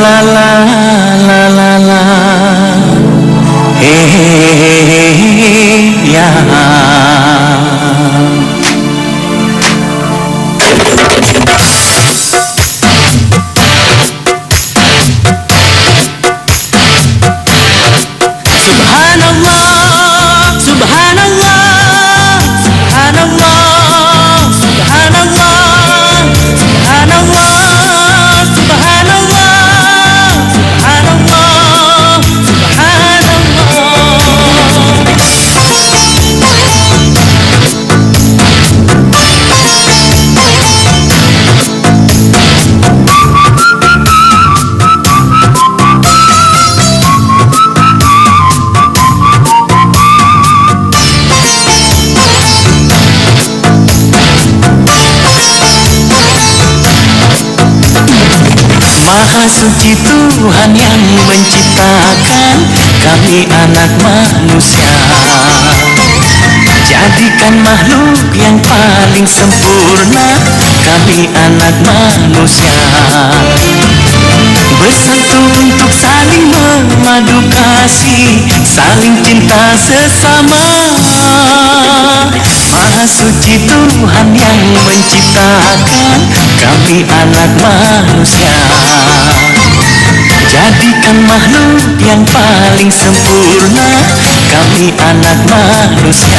la la la la la. Ya. Subhanallah, subhanallah, subhanallah, subhanallah, subhanallah, subhanallah, subhanallah, Maha suci Tuhan yang menciptakan kami anak manusia. Jadikan makhluk yang paling sempurna kami anak manusia. Bersatu untuk saling memadu kasih, saling cinta sesama. Maha suci Tuhan yang menciptakan kami anak manusia. Jadikan makhluk yang paling sempurna kami anak manusia.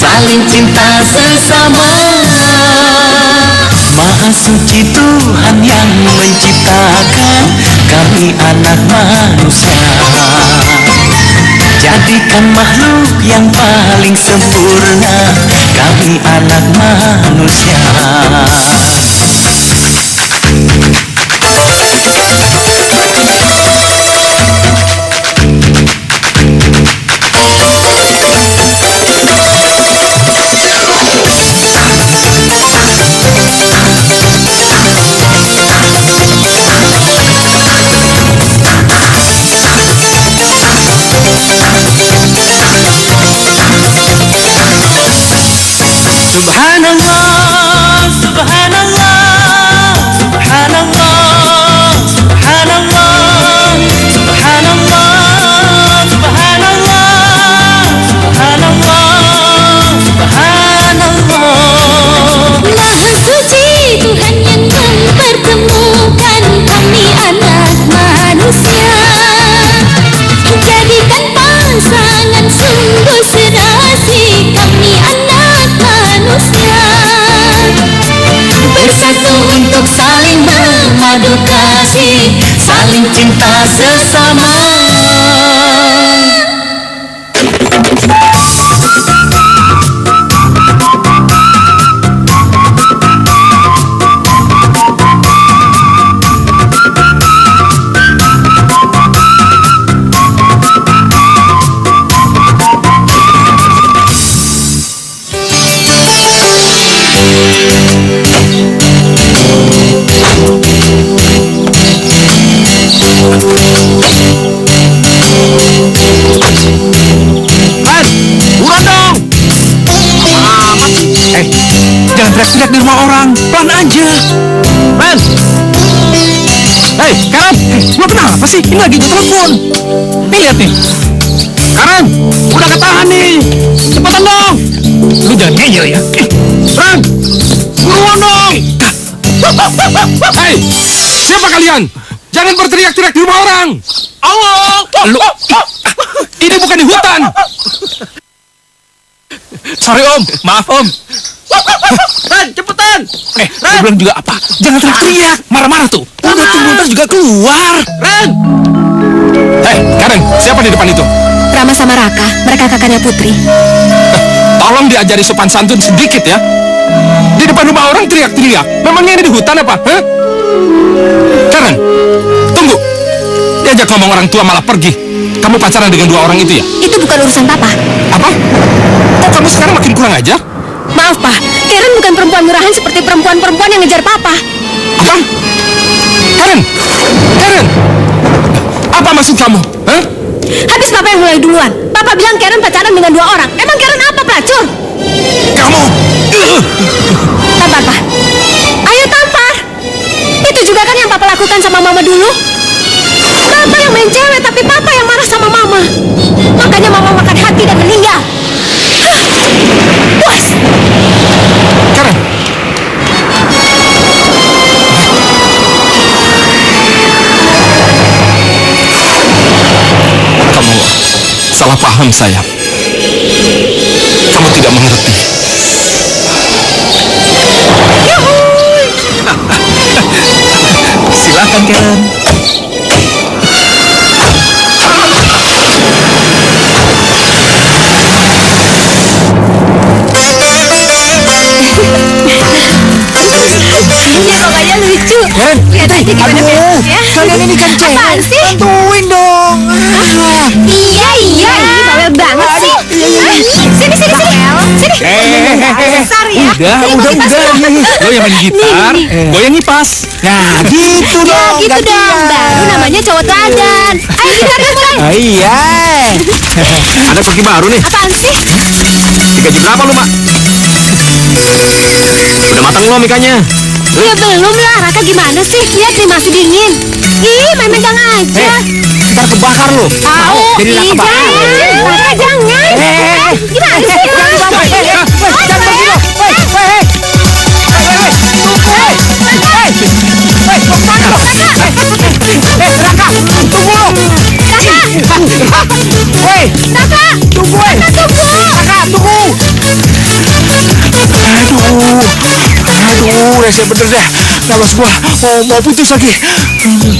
Saling cinta sesama. Maha suci Tuhan yang menciptakan kami anak manusia. Jadikan makhluk yang paling sempurna kami anak manusia. Subhanallah, subhanallah, subhanallah, subhanallah, subhanallah, subhanallah, subhanallah, subhanallah. Maha suci Tuhan yang mempertemukan kami anak manusia. Jadikan pasangan sungguh serasi kami anak manusia. Bersatu untuk saling memadu kasih, saling cinta sesama. Jangan teriak-teriak di rumah orang, pelan aja. Ben, hei Karen, lu kenapa sih? Ini lagi gue telepon. Nih lihat nih, Karen, udah ketahan nih. Cepetan dong. Lu jangan ngeyel ya. Ren, buruan dong. Hei, siapa kalian? Jangan berteriak-teriak di rumah orang. Allah, lu, ini bukan di hutan. Sorry Om, maaf Om. Ren, cepetan. Gue bilang juga apa? Jangan teriak-teriak, marah-marah tuh. Udah tunggu ntar juga keluar. Ren. Karen, siapa di depan itu? Rama sama Raka, mereka kakaknya Putri. Tolong diajari sopan santun sedikit ya. Di depan rumah orang teriak-teriak. Memangnya ini di hutan apa? Hah? Karen, tunggu. Diajak ngomong orang tua malah pergi. Kamu pacaran dengan dua orang itu ya? Itu bukan urusan papa. Apa? Kok kamu sekarang makin kurang aja? Maaf, Pak. Karen bukan perempuan murahan seperti perempuan-perempuan yang ngejar papa. Apa? Karen! Karen! Apa maksud kamu? Hah? Habis papa yang mulai duluan. Papa bilang Karen pacaran dengan dua orang. Emang Karen apa, pelacur? Kamu! Tampar, Pak. Ayo tampar. Itu juga kan yang papa lakukan sama mama dulu. Papa yang main cewek, tapi papa yang marah sama mama. Makanya mama makan hati dan meninggal. Puas. Karen! Kamu salah paham, sayang. Kamu tidak mengerti. Silakan, Karen. Ini pokoknya lucu. Karen, Lihat aja gimana ya. kalian ini kan cewek. Apaan sih? Bantuin dong. Iya, bawel banget sih. Sini. Besar ya. Udah. Lo yang main gitar, gue yang ngipas. Nah, gitu dong. Gitu dong, baru namanya cowok teladan. Ayo gitarnya mulai. Iya. Ada koki baru nih. Apaan sih? Digaji berapa lu, Mak? Udah matang belum ikannya? Ya belum lah, Raka gimana sih? Lihat nih masih dingin. Ih, main megang aja. Ntar kebakar lu. Tahu, Jadi ih, jangan. Raka jangan. Gimana sih? Jangan pergi lo. Raka, tunggu lo. Raka, Tunggu. Raka, tunggu. Aduh, rese bener dah. Nalos gua mau putus lagi. Raka tunggu.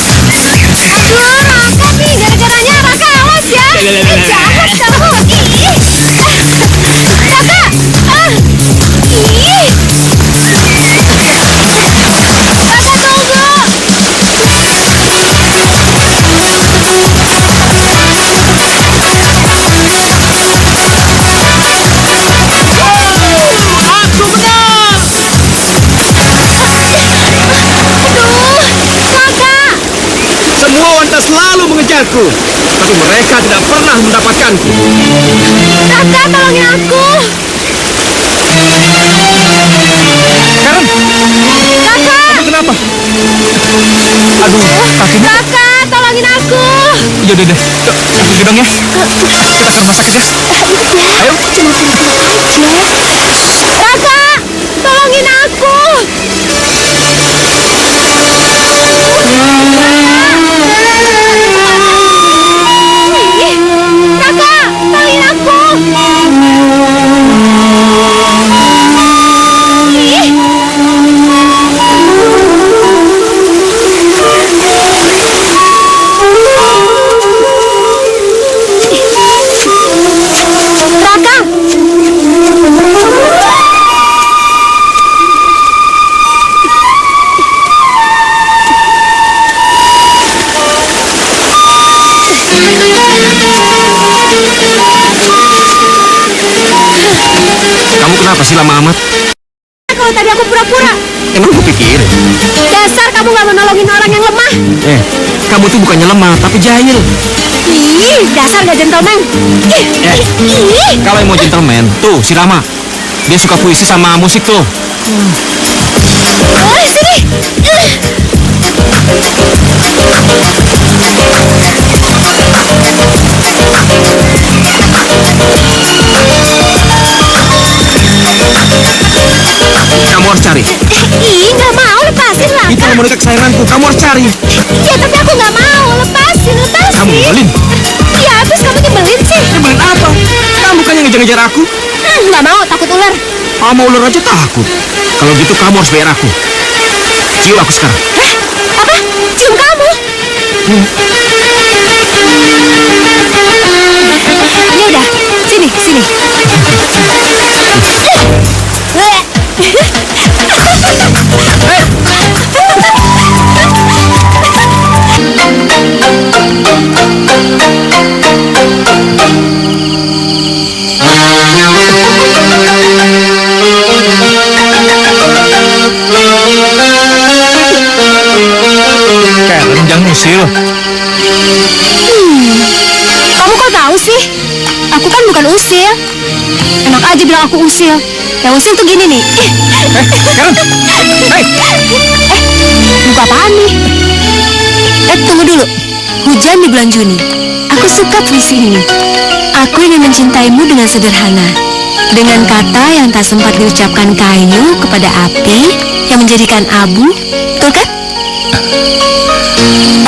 Aduh, Raka nih, gara-garanya Raka awas ya. Jahat kamu. Ih. Raka. Ih. Raka tunggu. Semua wanita selalu mengejarku, tapi mereka tidak pernah mendapatkanku. Raka, tolongin aku. Karen, Raka. kamu kenapa? Aduh, kakimu. Raka, tolongin aku. Ya udah deh, pergi dong ya. Kita ke rumah sakit ya. Ayo. Cuma peluk aja. Raka, tolongin aku. Raka, tolongin aku. Raka. Kamu kenapa sih lama amat? Kalau tadi aku pura-pura. Emang aku pikir? Dasar kamu gak mau nolongin orang yang lemah. Kamu tuh bukannya lemah, tapi jahil. Ih, dasar gak gentleman. Ih. Kalau yang mau gentleman, tuh si Rama. Dia suka puisi sama musik tuh. Sini. Kamu harus cari. Ih, gak mau, lepasin lah. Itu boneka kesayanganku, kamu harus cari. Ya, tapi aku gak mau. lepasin. Kamu nyebelin. Ya habis kamu nyebelin sih. Nyebelin apa? Kamu kan yang ngejar-ngejar aku. Nggak mau, takut ular. Sama ular aja takut. Kalau gitu kamu harus bayar aku. Cium aku sekarang. Hah? Apa? Cium kamu? Ya udah, sini. Karen, jangan usil. Kamu kok tahu sih? Aku kan bukan usil. Enak aja bilang aku usil. Yang usil tuh gini nih. Karen. Hei. Buka apaan nih? Tunggu dulu. Hujan di bulan Juni. Aku suka puisi ini. Aku ingin mencintaimu dengan sederhana. Dengan kata yang tak sempat diucapkan kayu kepada api yang menjadikan abu. Betul kan?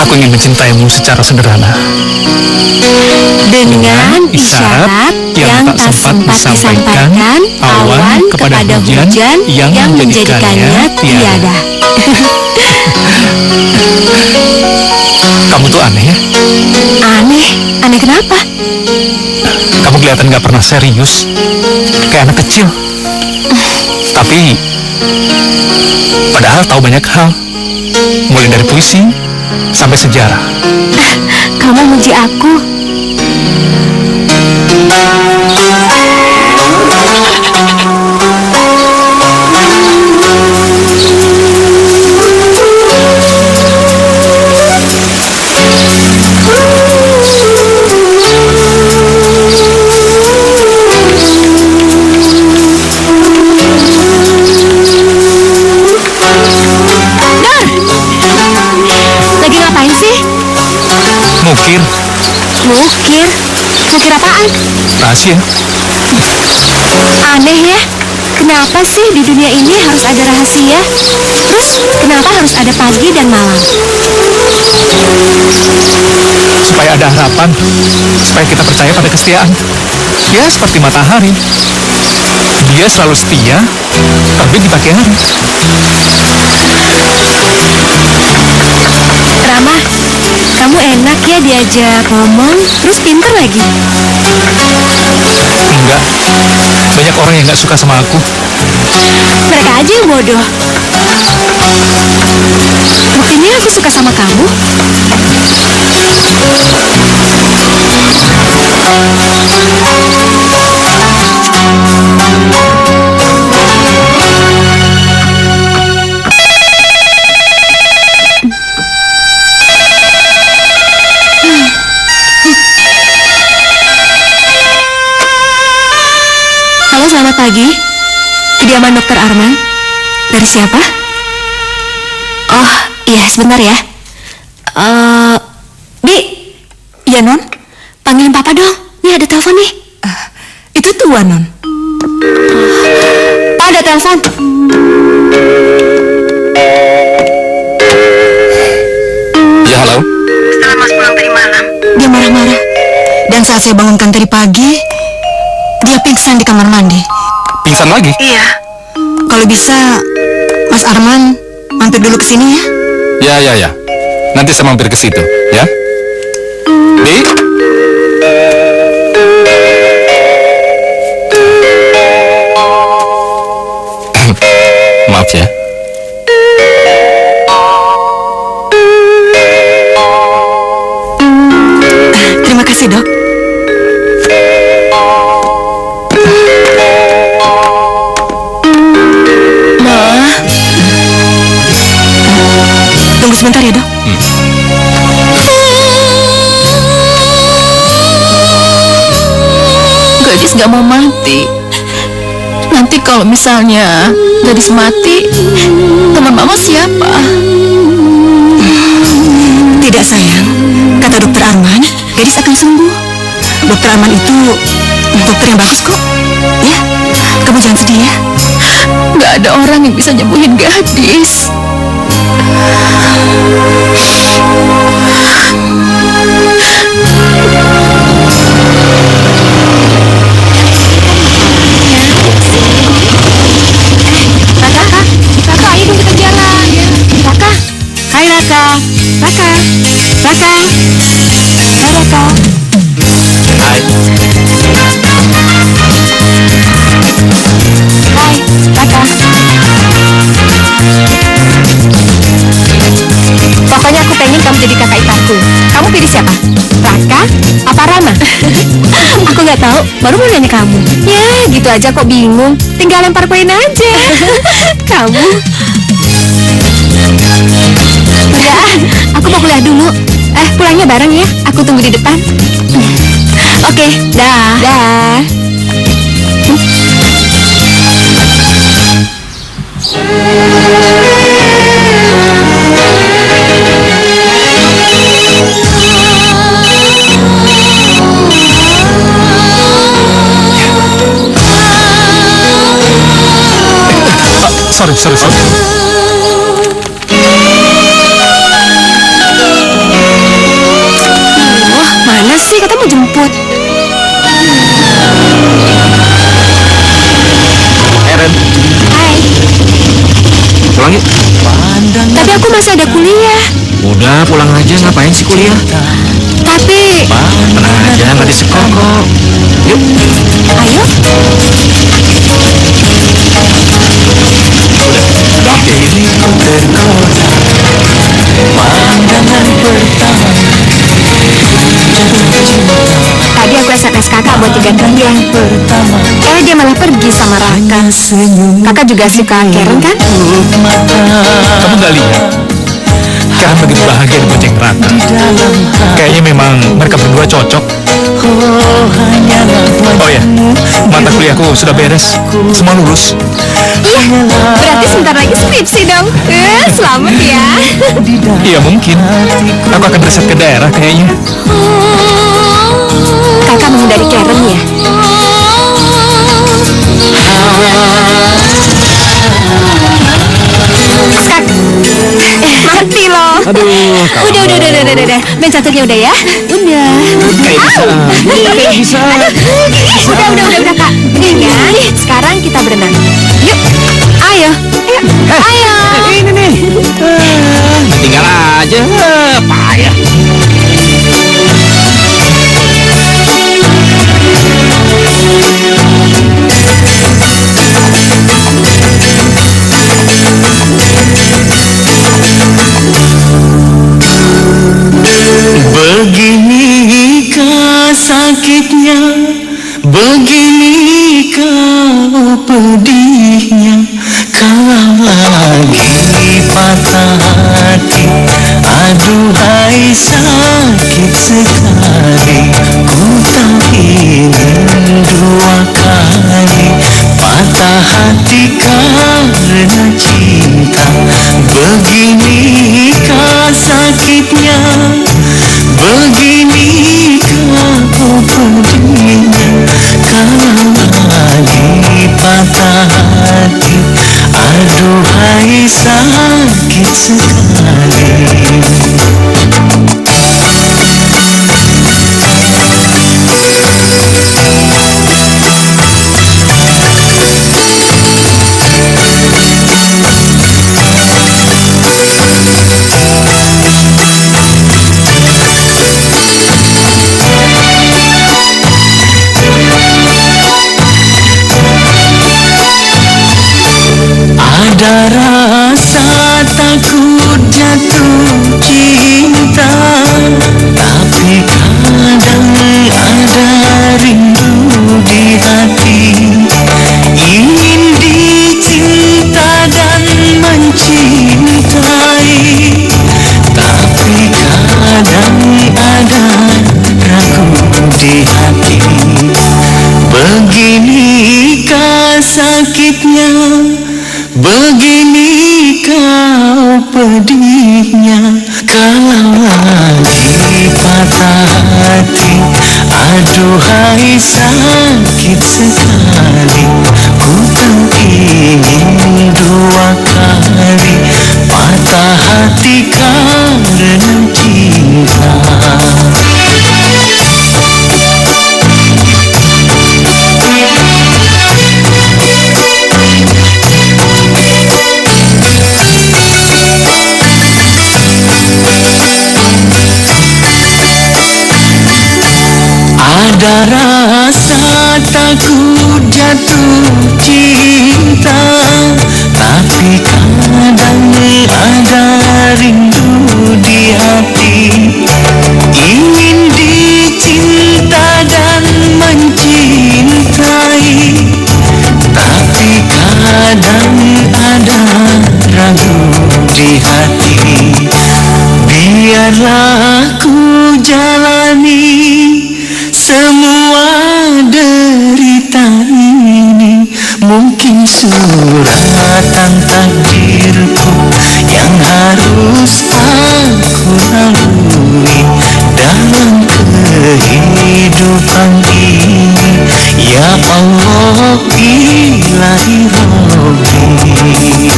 Aku ingin mencintaimu secara sederhana. Dengan isyarat yang tak sempat disampaikan awan kepada hujan yang menjadikannya tiada. Kamu tuh aneh ya? Aneh? Aneh kenapa? Kamu kelihatan gak pernah serius. Kayak anak kecil. Tapi padahal tahu banyak hal. Mulai dari puisi sampai sejarah. Kamu muji aku. Mukir. Mukir apaan? Rahasia. Aneh ya. Kenapa sih di dunia ini harus ada rahasia? Terus kenapa harus ada pagi dan malam? Supaya ada harapan. Supaya kita percaya pada kesetiaan. Ya seperti matahari. Dia selalu setia, terbit di pagi hari. Rama, kamu enak ya diajak ngomong, terus pinter lagi. Enggak, banyak orang yang gak suka sama aku. Mereka aja yang bodoh. Buktinya aku suka sama kamu. Halo, selamat pagi. Kediaman Dokter Arman. Dari siapa? Oh, iya, sebentar ya. Bi. Ya, Non? Panggilin Papa dong. Nih ada telepon nih. Itu Tuan, Non. Pak, ada telepon. Ya, halo. Setelah Mas pulang tadi malam, Dia marah-marah. dan saat saya bangunkan tadi pagi, dia pingsan di kamar mandi. Pingsan lagi? Iya. Kalau bisa, Mas Arman mampir dulu ke sini ya. Ya. Nanti saya mampir ke situ, ya. Bi? Maaf ya. Terima kasih, Dok. Tunggu sebentar ya, Dok. Gadis gak mau mati. Nanti kalau misalnya gadis mati, teman mama siapa? Tidak, sayang. Kata Dokter Arman, gadis akan sembuh. Dokter Arman itu dokter yang bagus kok. Ya, kamu jangan sedih ya. Gak ada orang yang bisa nyembuhin gadis. Raka. Raka. Raka. Hai Raka. Hai. Hai Raka. Pokoknya aku pengen kamu jadi kakak iparku. Kamu pilih siapa? Raka apa Rama? Aku nggak tahu, baru mau nanya kamu. Ya, gitu aja kok bingung. Tinggal lempar koin aja. Kamu. Udah, aku mau kuliah dulu. Pulangnya bareng ya. Aku tunggu di depan. Oke, dah. Dah. Sorry. Wah, mana sih? Kata mau jemput. Eren, Hai. pulang yuk. Tapi aku masih ada kuliah. Udah, pulang aja. Ngapain sih kuliah? Tapi, Tenang aja, nggak disekol kok. Yuk. ayo. Ini ku tergoda. Pandangan pertama. Tadi aku SMS kakak buat tinggalkan dia. Dia malah pergi sama Raka. Kakak juga suka Karen kan? Kamu nggak lihat? Karen begitu bahagia dibonceng Raka. Kayaknya memang mereka berdua cocok. Oh ya, mata kuliahku sudah beres. Semua lulus. Iya, berarti sebentar lagi skripsi dong. Selamat ya. Iya mungkin. Aku akan riset ke daerah kayaknya. Kakak menghindari Karen ya? Skak. Mati loh. Aduh, Udah. Main caturnya udah ya? Udah. Kayak bisa. Udah kak. Ringan. Sekarang kita berenang. Yuk. Ayo. Ayo. Ini nih. Tinggal aja. Payah. Beginikah sakitnya, beginikah pedihnya, kalau lagi patah hati. Aduhai sakit sekali, ku tak ingin dua kali patah hati karena cinta. Beginikah sakitnya, beginikah pedihnya, kalau lagi patah hati. Aduhai sakit sekali. Ada rasa takut jatuh cinta, tapi kadang ada rindu di hati. Ingin dicinta dan mencintai, tapi kadang ada ragu di hati. Beginikah sakitnya, beginikah pedihnya, kalau lagi patah hati. Aduhai sakit sekali, ku tak ingin dua kali patah hati karena cinta. Ada rasa takut jatuh cinta, tapi kadang ada rindu di hati. Ingin dicinta dan mencintai, tapi kadang ada ragu di hati. Biarlah ku jalani semua derita ini. Mungkin suratan takdirku yang harus aku lalui dalam kehidupan ini. Ya Allah, ilahi Rabbi.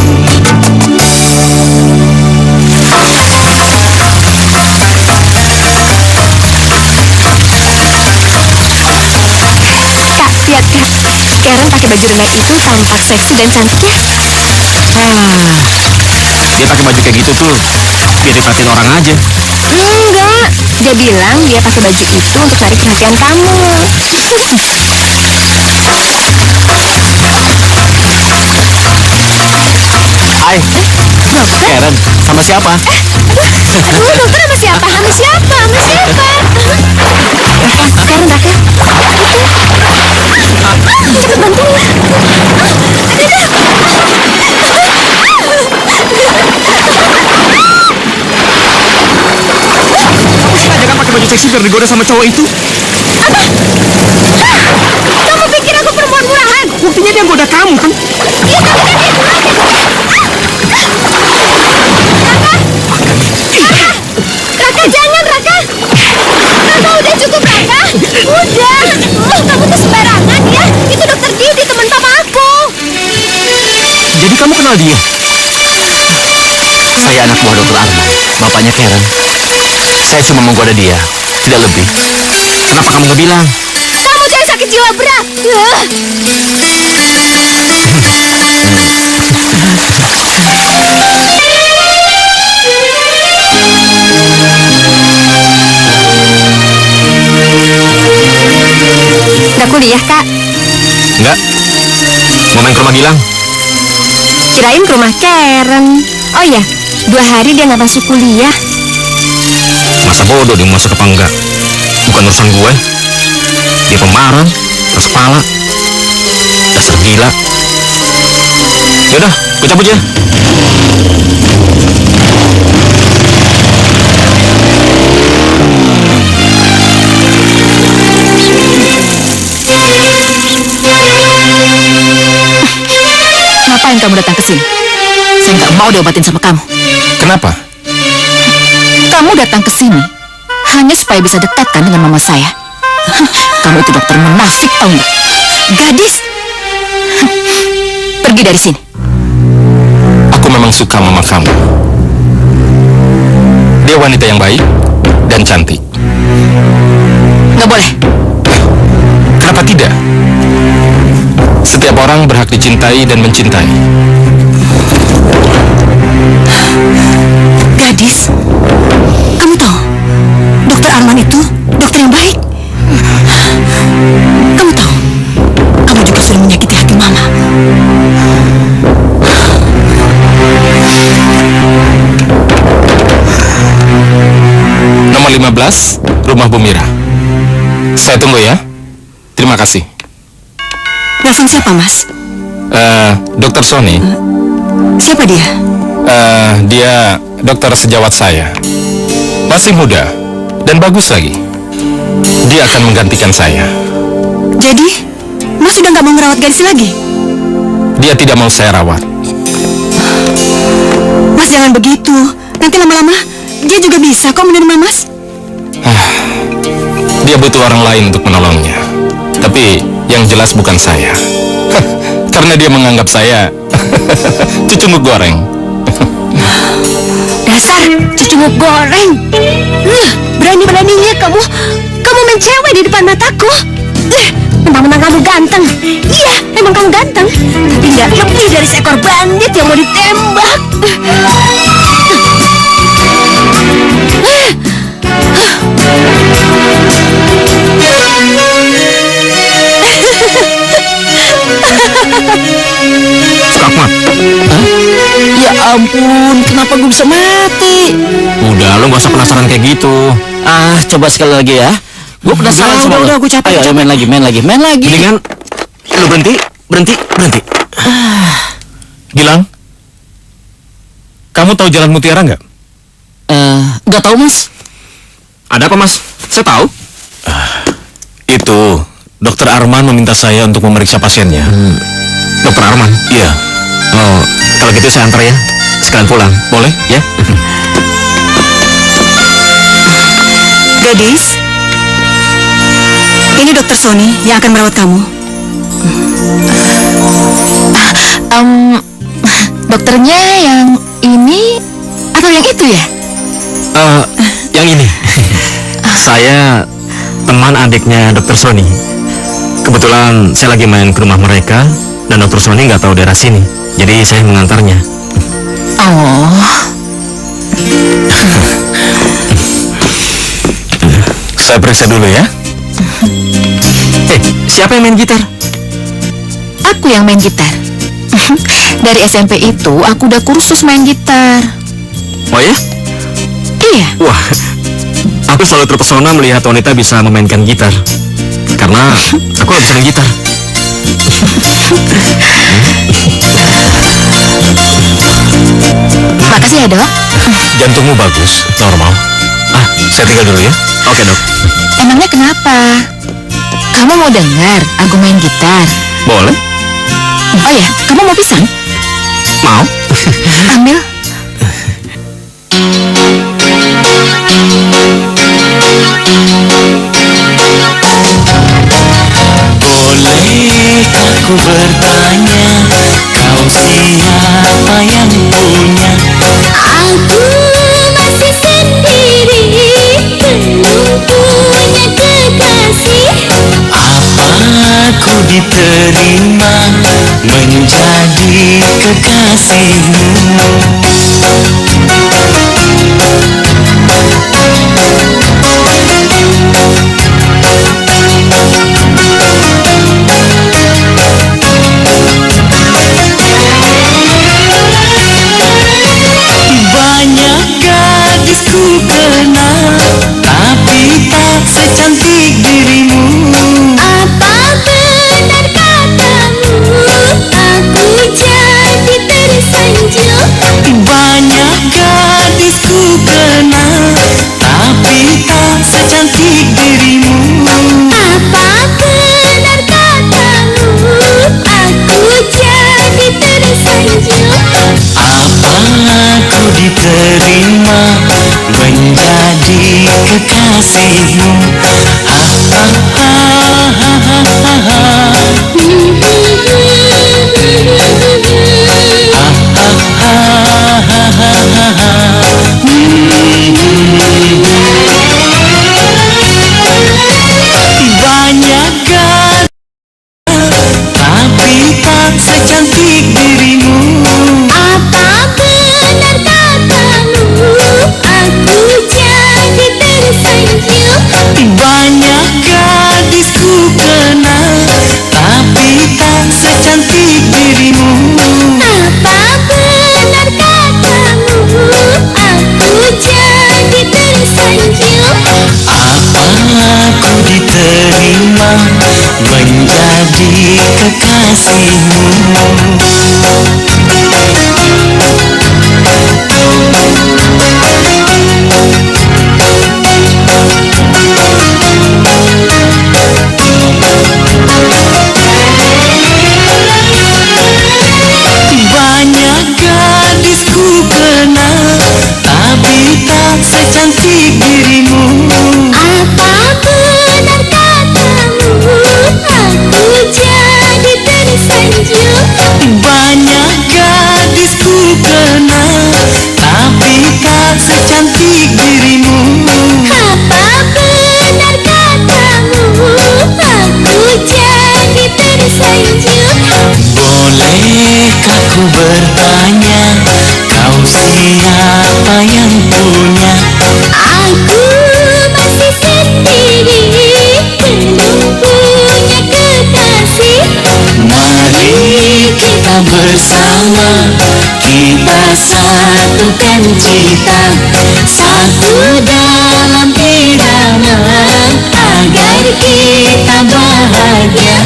Lihat Kak, Karen pakai baju renang itu tampak seksi dan cantik ya. Dia pakai baju kayak gitu tuh biar diperhatiin orang aja. Enggak, dia bilang dia pakai baju itu untuk cari perhatian kamu. Hai, Karen, sama siapa? Aduh, dokter sama siapa? Sama siapa? Sama siapa? Karen, Raka. Cepet bantuin. Jangan pakai baju seksi biar digoda sama cowok itu. Apa? Kamu pikir aku perempuan murahan? Buktinya dia goda kamu kan? Iya, tapi kan dia Raka, jangan Raka. Raka, udah cukup Raka. Udah. Kamu tuh sembarangan ya. Itu dokter Didi, teman papa aku. Jadi kamu kenal dia? Saya anak buah dokter Arman, bapaknya Karen. Saya cuma menggoda dia, tidak lebih. Kenapa kamu nggak bilang? Kamu jangan sakit jiwa berat. Udah kuliah, Kak? Enggak. Mau main ke rumah Gilang? Kirain ke rumah Karen. Oh iya, 2 hari dia nggak masuk kuliah. Masa bodoh dia mau masuk apa enggak? Bukan urusan gue. Dia pemarah, keras kepala, dasar gila. Yaudah, gue cabut ya. Ngapain kamu datang ke sini? Saya nggak mau diobatin sama kamu. Kenapa? Kamu datang ke sini hanya supaya bisa dekat kan dengan mama saya. Kamu itu dokter munafik, tahu nggak? Gadis, pergi dari sini. Aku memang suka mama kamu. Dia wanita yang baik dan cantik. Nggak boleh. Kenapa tidak? Setiap orang berhak dicintai dan mencintai. Gadis, kamu tahu, dokter Arman itu dokter yang baik. Kamu tahu, kamu juga sudah menyakiti hati mama. Nomor 15, rumah Bu Mira. Saya tunggu ya. Terima kasih. Nelfon siapa, Mas? Dokter Sony. Siapa dia? Dia dokter sejawat saya. Masih muda dan bagus lagi. Dia akan menggantikan saya. Jadi, Mas sudah nggak mau merawat gadis lagi? Dia tidak mau saya rawat. Mas jangan begitu. Nanti lama-lama dia juga bisa kok menerima Mas. Dia butuh orang lain untuk menolongnya. Tapi yang jelas bukan saya. Karena dia menganggap saya cucu muk goreng. Dasar cucu muk goreng. Berani-beraninya kamu main cewek di depan mataku. Memang kamu ganteng. Iya, memang kamu ganteng. Tapi nggak lebih dari seekor bandit yang mau ditembak. ampun, kenapa gue bisa mati? Udah, lo gak usah penasaran kayak gitu. Ah, coba sekali lagi ya. Gue penasaran sama lo. Udah, gue capek. Ayo, main lagi. Mendingan lo berhenti. Gilang, kamu tahu Jalan Mutiara nggak? Nggak tahu, Mas. Ada apa, Mas? Saya tahu. Itu, Dokter Arman meminta saya untuk memeriksa pasiennya. Dokter Arman? Iya. Oh, kalau gitu saya antar ya. Sekalian pulang. Boleh? Ya? Gadis, ini Dokter Sony yang akan merawat kamu. Dokternya yang ini atau yang itu ya? Yang ini. Saya teman adiknya Dokter Sony. Kebetulan saya lagi main ke rumah mereka dan Dokter Sony nggak tahu daerah sini. Jadi saya mengantarnya. Oh, Saya periksa dulu ya. Siapa yang main gitar? aku yang main gitar. Dari SMP itu aku udah kursus main gitar. Oh ya? Iya. Wah, aku selalu terpesona melihat wanita bisa memainkan gitar. Karena aku nggak bisa main gitar. Makasih ya, Dok. Jantungmu bagus, normal. Saya tinggal dulu ya. Oke, Dok. Emangnya kenapa? Kamu mau dengar aku main gitar? Boleh? Oh ya, kamu mau pisang? Mau? Ambil. Bolehkah ku bertanya, kau siapa yang punya? Aku masih sendiri, belum punya kekasih. Apa ku diterima menjadi kekasihmu? Banyak gadis ku kenal, tapi tak secantik dirimu. Apa benar katamu, aku jadi tersanjung. Banyak gadis ku kenal, tapi tak secantik dirimu. Apa benar katamu, aku jadi tersanjung. Apa ku diterima menjadi kekasihmu? Ha ha ha ha ha ha ha. Banyak gadis tapi tak secantik dirimu. Apa benar katamu, aku jadi tersanjung. Banyak gadis ku kenal, tapi tak secantik dirimu. Apa benar katamu, aku jadi tersanjung. Apa ku diterima menjadi kekasihmu? Banyak gadis ku kenal, tapi tak secantik dirimu. Apa benar katamu, aku jadi tersanjung. Banyak gadis ku kenal, tapi tak secantik dirimu. Apa benar katamu, aku jadi tersanjung. Bolehkah ku bertanya, kau siapa yang punya? Aku masih sendiri, belum punya kekasih. Mari kita bersama, kita satukan cita, satu dalam irama, agar kita bahagia.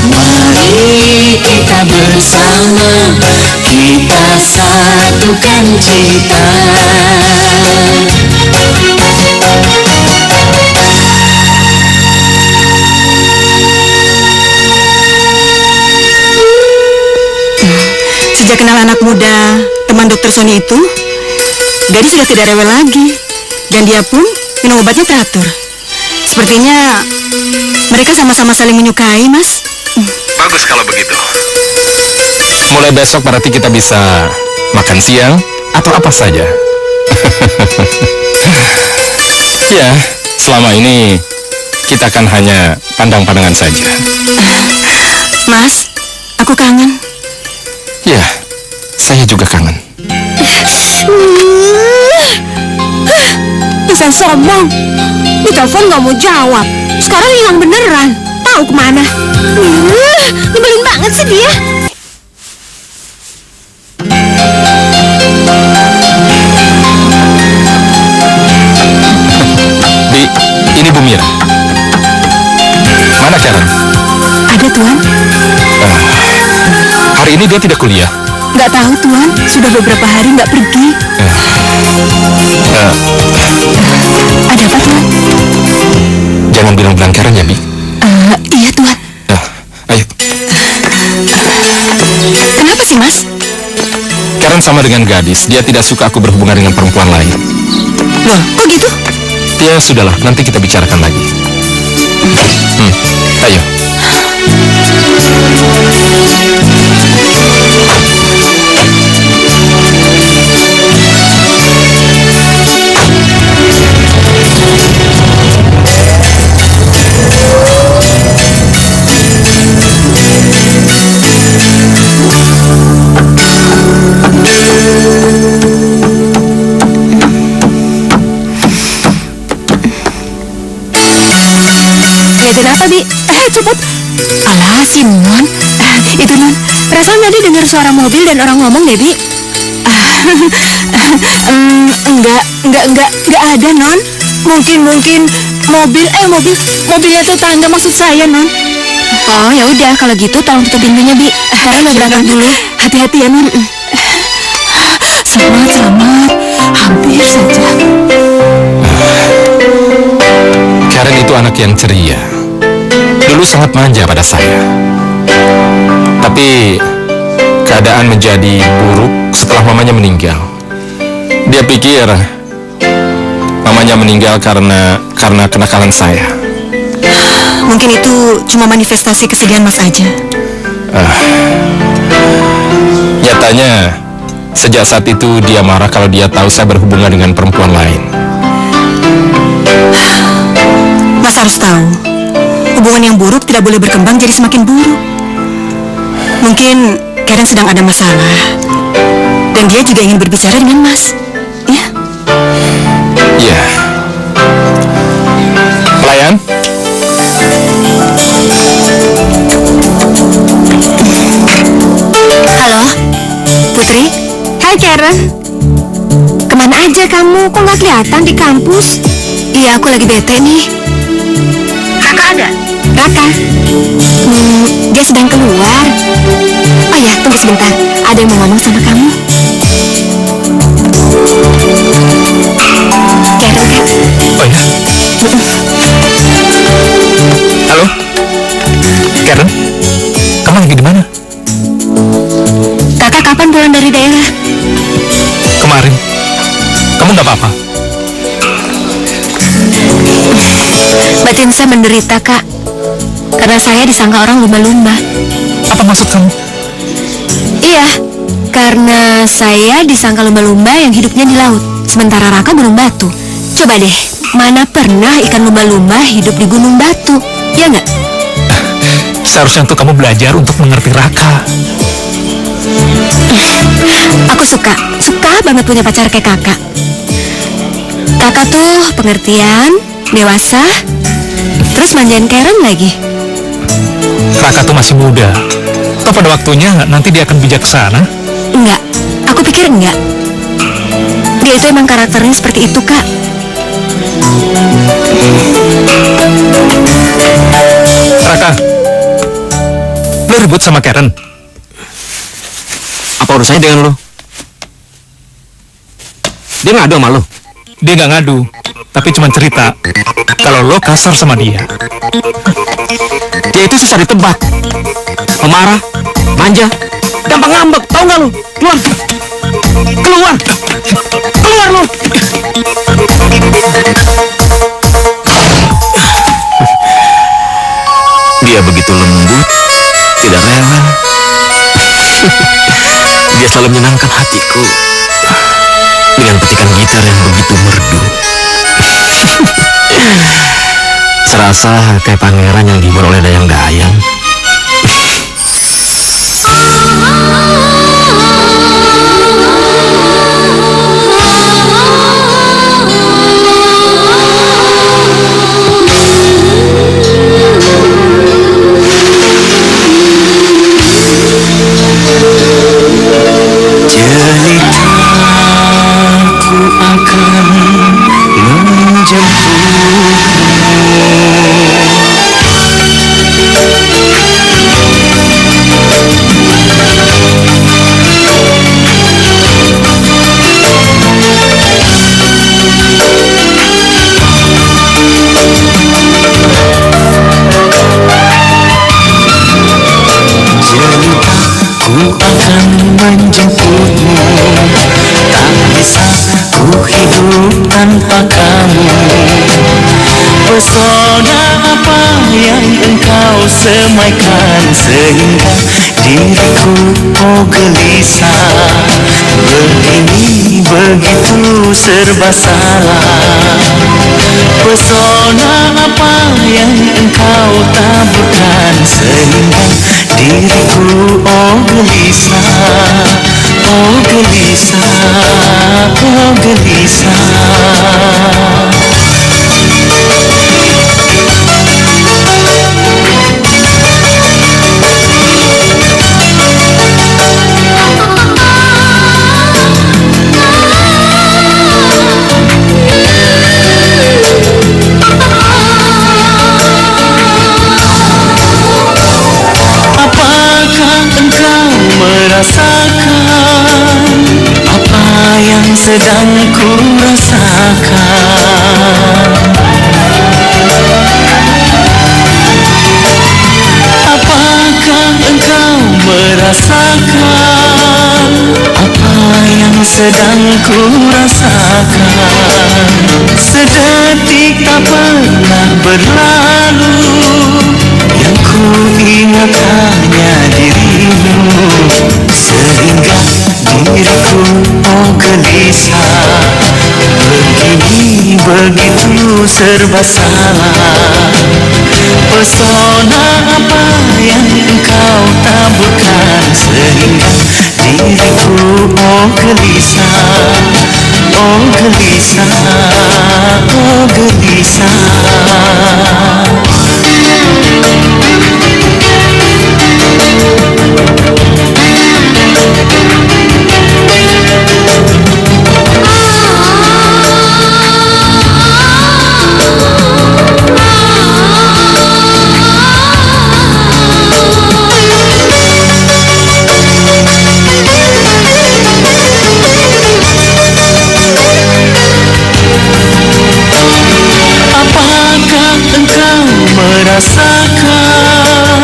Mari kita bersama, kita satukan cita. Sejak kenal anak muda, teman Dokter Sony itu, Gadis sudah tidak rewel lagi. Dan dia pun minum obatnya teratur. Sepertinya mereka sama-sama saling menyukai, Mas. Bagus kalau begitu. Mulai besok berarti kita bisa makan siang atau apa saja. Ya, selama ini kita kan hanya pandang-pandangan saja. Mas, aku kangen. Ya, saya juga kangen. Bisa sombong. Ditelepon nggak mau jawab. Sekarang hilang beneran. Tahu kemana? Nyebelin banget sih dia. Di, ini Bu Mira. Mana Karen? Ada, Tuan. Hari ini dia tidak kuliah. Nggak tahu, Tuan. Sudah beberapa hari nggak pergi. Ada apa, Tuan? Jangan bilang-bilang Karen ya, Bi. Iya, Tuan. Ayo. Kenapa sih, Mas? Karen sama dengan Gadis. Dia tidak suka aku berhubungan dengan perempuan lain. Loh, kok gitu? Ya sudahlah, nanti kita bicarakan lagi. Ayo. Liatin apa, Bi? Cepet. Alah, si Non. Itu, Non. Perasaan tadi dengar suara mobil dan orang ngomong deh, Bi. Enggak ada, Non. Mungkin mobilnya tetangga maksud saya, Non. Oh, ya udah kalau gitu tolong tutup pintunya, Bi. Sekarang mau berangkat dulu. Hati-hati ya, Non. Selamat. Hampir saja. Karen itu anak yang ceria. Dulu sangat manja pada saya. Tapi keadaan menjadi buruk setelah mamanya meninggal. Dia pikir mamanya meninggal karena kenakalan saya. Mungkin itu cuma manifestasi kesedihan Mas aja. Nyatanya sejak saat itu dia marah kalau dia tahu saya berhubungan dengan perempuan lain. Mas harus tahu, hubungan yang buruk tidak boleh berkembang jadi semakin buruk. Mungkin Karen sedang ada masalah, dan dia juga ingin berbicara dengan Mas. Ya? Iya. Pelayan? Halo, Putri? hai Karen. Kemana aja kamu? Kok nggak kelihatan di kampus? Iya, aku lagi bete nih. Kakak ada? Raka? Dia sedang keluar. Oh ya, tunggu sebentar. Ada yang mau ngomong sama kamu. Karen, kan? Oh ya? Halo? Karen? Kamu lagi di mana? Kakak kapan pulang dari daerah? Kemarin. Kamu nggak apa-apa? Batin saya menderita, Kak. Karena saya disangka orang lumba-lumba. Apa maksud kamu? Iya, karena saya disangka lumba-lumba yang hidupnya di laut. Sementara Raka gunung batu. Coba deh, mana pernah ikan lumba-lumba hidup di gunung batu? Ya nggak? Seharusnya tuh kamu belajar untuk mengerti Raka. Aku suka banget punya pacar kayak kakak. Kakak tuh pengertian, dewasa, terus manjain Karen lagi. Raka tuh masih muda. Toh pada waktunya nanti dia akan bijaksana. Enggak, aku pikir enggak. Dia itu emang karakternya seperti itu, Kak. Raka, lo ribut sama Karen? Apa urusannya dengan lo? Dia ngadu sama lo? Dia nggak ngadu, tapi cuma cerita kalau lo kasar sama dia. Dia itu susah ditebak, pemarah, manja, gampang ngambek, tau nggak lo? Keluar, keluar, keluar lo! Dia begitu lembut, tidak rewel. Dia selalu menyenangkan hatiku dengan petikan gitar yang begitu merdu. Serasa kayak pangeran yang dihibur oleh dayang-dayang. Menjemputmu, tak bisa ku hidup tanpa kamu. Pesona apa yang engkau semaikan sehingga diriku gelisah. Begini begitu serba salah. Pesona apa yang engkau taburkan sehingga diriku gelisah, gelisah, gelisah. Merasakan apa yang sedang ku rasakan? Apakah engkau merasakan apa yang sedang ku rasakan? Sedetik tak pernah berlalu, yang ku ingat hanya dirimu, sehingga diriku gelisah. Begini begitu serba salah. Pesona apa yang engkau taburkan sehingga diriku gelisah, gelisah, gelisah. Merasakan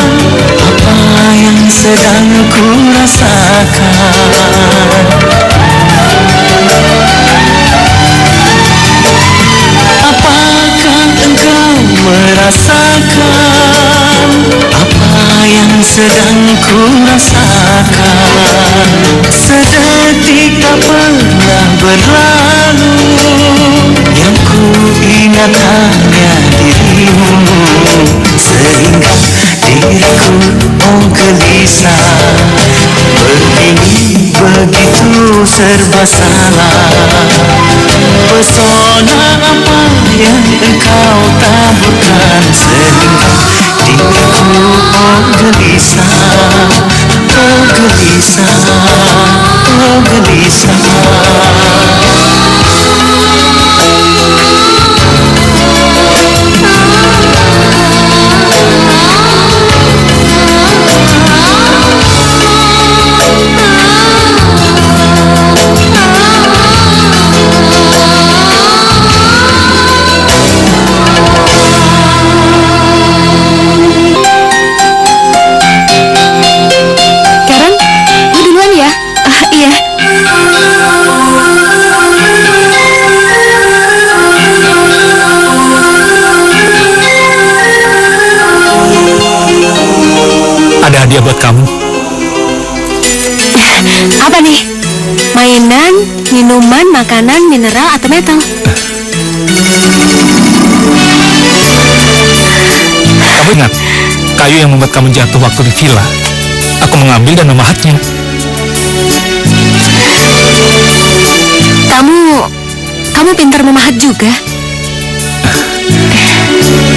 apa yang sedang ku rasakan? Apakah engkau merasakan apa yang sedang ku rasakan? Sedetik tak pernah berlalu, yang ku ingat hanya dirimu, sehingga diriku gelisah. Begini begitu serba salah. Pesona apa yang engkau taburkan sehingga diriku gelisah, gelisah, gelisah. minuman, makanan, mineral, atau metal. Kamu ingat kayu yang membuat kamu jatuh waktu di villa? Aku mengambil dan memahatnya. Kamu pintar memahat juga.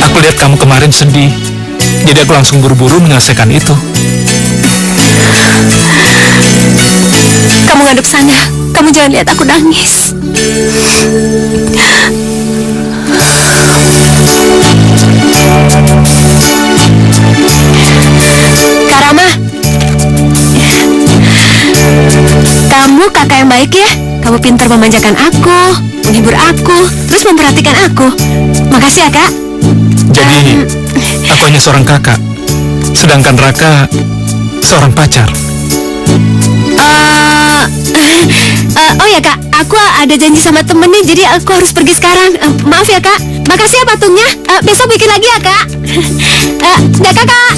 Aku lihat kamu kemarin sedih, jadi aku langsung buru-buru menyelesaikan itu. Kamu ngadep sana. Kamu jangan lihat aku nangis. Kak Rama, kamu kakak yang baik ya. Kamu pintar memanjakan aku, menghibur aku, terus memperhatikan aku. Makasih ya, Kak. Jadi, aku hanya seorang kakak, sedangkan Raka seorang pacar. Oh ya, Kak, aku ada janji sama temen nih, jadi aku harus pergi sekarang. Maaf ya, Kak. Makasih ya patungnya. Besok bikin lagi ya, Kak. Dah, Kakak.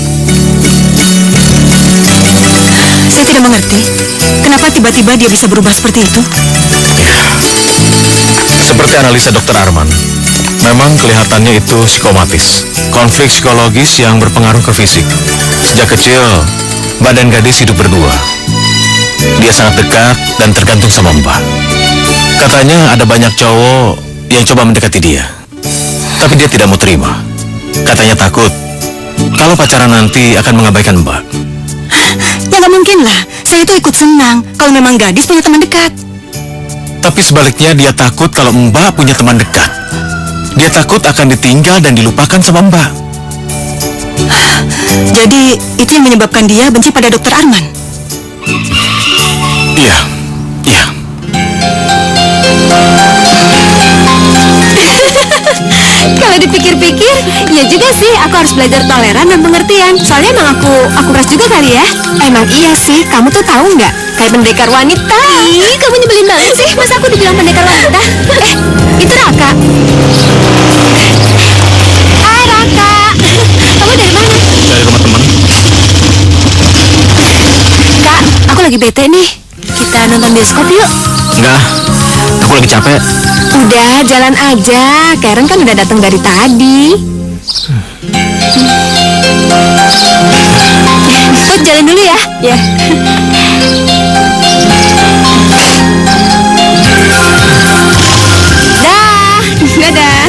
Saya tidak mengerti. Kenapa tiba-tiba dia bisa berubah seperti itu? Seperti analisa Dr. Arman, memang kelihatannya itu psikomatis. Konflik psikologis yang berpengaruh ke fisik. Sejak kecil, Mbak dan gadis hidup berdua. Dia sangat dekat dan tergantung sama Mbak. Katanya ada banyak cowok yang coba mendekati dia. Tapi dia tidak mau terima. Katanya takut kalau pacaran nanti akan mengabaikan Mbak. Ya nggak mungkin lah. Saya itu ikut senang kalau memang gadis punya teman dekat. Tapi sebaliknya dia takut kalau Mbak punya teman dekat. Dia takut akan ditinggal dan dilupakan sama Mbak. Jadi itu yang menyebabkan dia benci pada Dr. Arman. Iya, iya. Kalau dipikir-pikir, ya juga sih. Aku harus belajar toleran dan pengertian. Soalnya emang aku keras juga kali ya. Emang iya sih. Kamu tuh tahu nggak? Kayak pendekar wanita. Ih, kamu nyebelin banget sih. Masa aku dibilang pendekar wanita? Itu Raka. Hai Raka. Kamu dari mana? Dari rumah teman. Kak, aku lagi bete nih. Kita nonton bioskop yuk. Enggak, aku lagi capek. Udah, jalan aja. Karen kan udah datang dari tadi. Put, jalan dulu ya. Ya. Dah, dadah.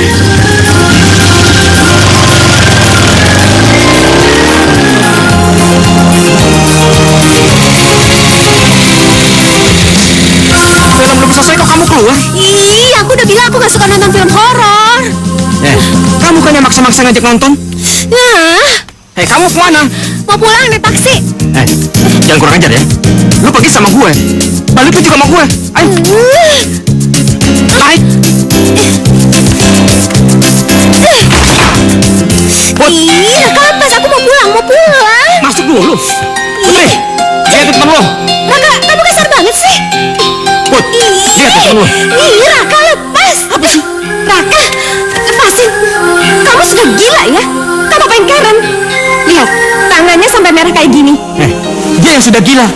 Film belum selesai kok kamu keluar? Ih, aku udah bilang aku gak suka nonton film horor. Kamu kan yang maksa-maksa ngajak nonton. Nah, Kamu kemana? mau pulang naik taksi. Jangan kurang ajar ya. Lu pergi sama gue. Balik juga sama gue. Ayo, naik. Ih, kapas, aku mau pulang, Masuk dulu. Putri, lihat temen lo. Raka, kamu kasar banget sih. Put, lihat temen lo. Ih, Raka, lepas. Apa sih? Raka, lepasin. Kamu sudah gila ya? Kamu apain Karen? Lihat, tangannya sampai merah kayak gini. Dia yang sudah gila.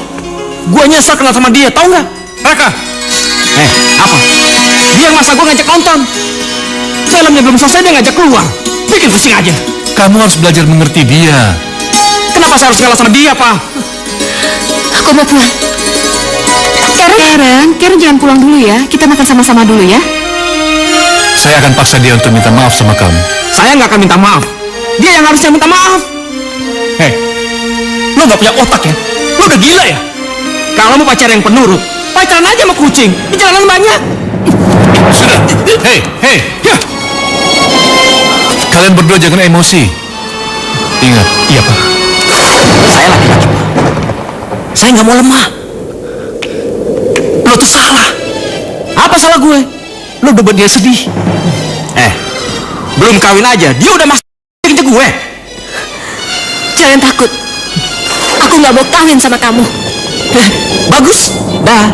Gue nyesel kenal sama dia, tau nggak? Raka. Apa? Dia yang masa gue ngajak nonton. Filmnya belum selesai dia ngajak keluar. Bikin pusing aja. Kamu harus belajar mengerti dia. Kenapa saya harus ngalah sama dia, Pak? Aku mau pulang. Karen jangan pulang dulu ya. Kita makan sama-sama dulu ya. Saya akan paksa dia untuk minta maaf sama kamu. Saya nggak akan minta maaf. Dia yang harusnya minta maaf. Lo nggak punya otak ya? Lo udah gila ya? Kalau mau pacar yang penurut, pacaran aja sama kucing. Di jalanan banyak. Sudah. Hei. Ya. Kalian berdua jangan emosi. Ingat. Iya, Pak. Saya laki-laki, Pak. Saya nggak mau lemah. Lo tuh salah. Apa salah gue? Lo udah buat dia sedih. Belum kawin aja, dia udah masukin ke gue. Jangan takut. Aku nggak mau kawin sama kamu. Bagus. Dah.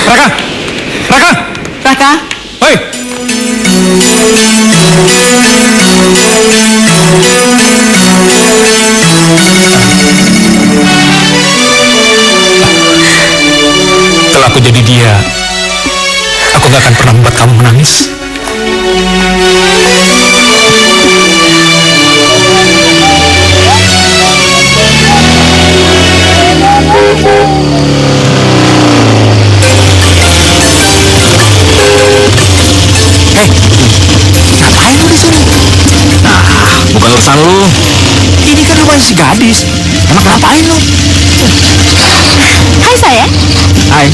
Raka. Raka, Hei. Telah aku jadi dia, aku gak akan pernah membuat kamu menangis. Hei, ngapain lu di sini? Nah, bukan urusan lu. Ini kan rumah si gadis. Emang ngapain lu? Hai sayang. Hai.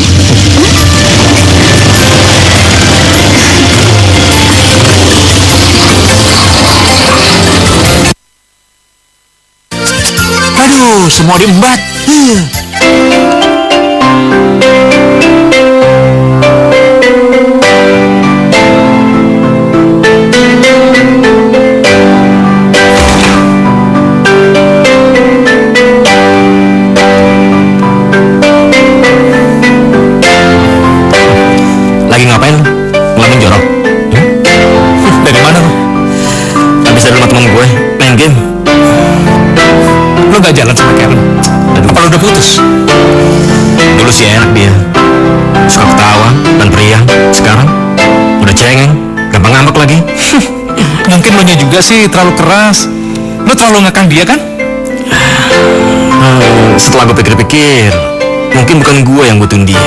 Aduh, semua diembat. Lagi ngapain lu? Ngelamun jorok? Dari mana lu? Habis dari rumah temen gue, main game. Lu gak jalan sama Karen? Apa lu udah putus? Dulu sih enak dia, suka ketawa dan periang. Sekarang udah cengeng, gampang ngambek lagi. Mungkin lu nya juga sih terlalu keras. Lu terlalu ngekang dia kan? Setelah gue pikir-pikir, mungkin bukan gue yang butuhin dia.